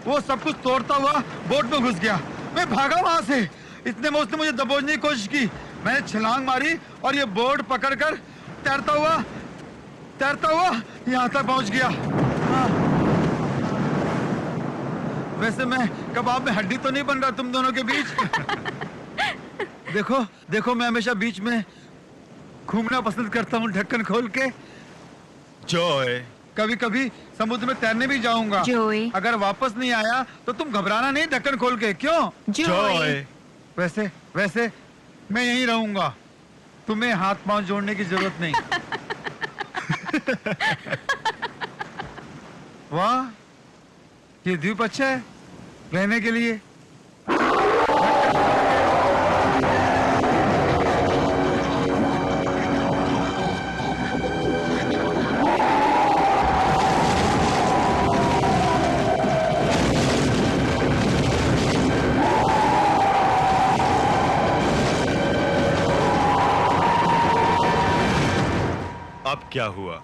वो सब कुछ तोड़ता हुआ बोट में घुस गया। मैं भागा वहां से। इतने में उसने मुझे दबोचने की कोशिश की। मैंने छलांग मारी और ये बोट पकड़कर तैरता हुआ यहाँ तक पहुंच गया। वैसे मैं कबाब में हड्डी तो नहीं बन रहा तुम दोनों के बीच। देखो देखो, मैं हमेशा बीच में घूमना पसंद करता हूँ ढक्कन खोल के। जॉय, कभी कभी समुद्र में तैरने भी जाऊंगा। जॉय, अगर वापस नहीं आया तो तुम घबराना नहीं ढक्कन खोल के। क्यों? जॉय, वैसे मैं यहीं रहूंगा। तुम्हें हाथ पांव जोड़ने की जरूरत नहीं। वाह, ये द्वीप अच्छा है रहने के लिए। अब क्या हुआ?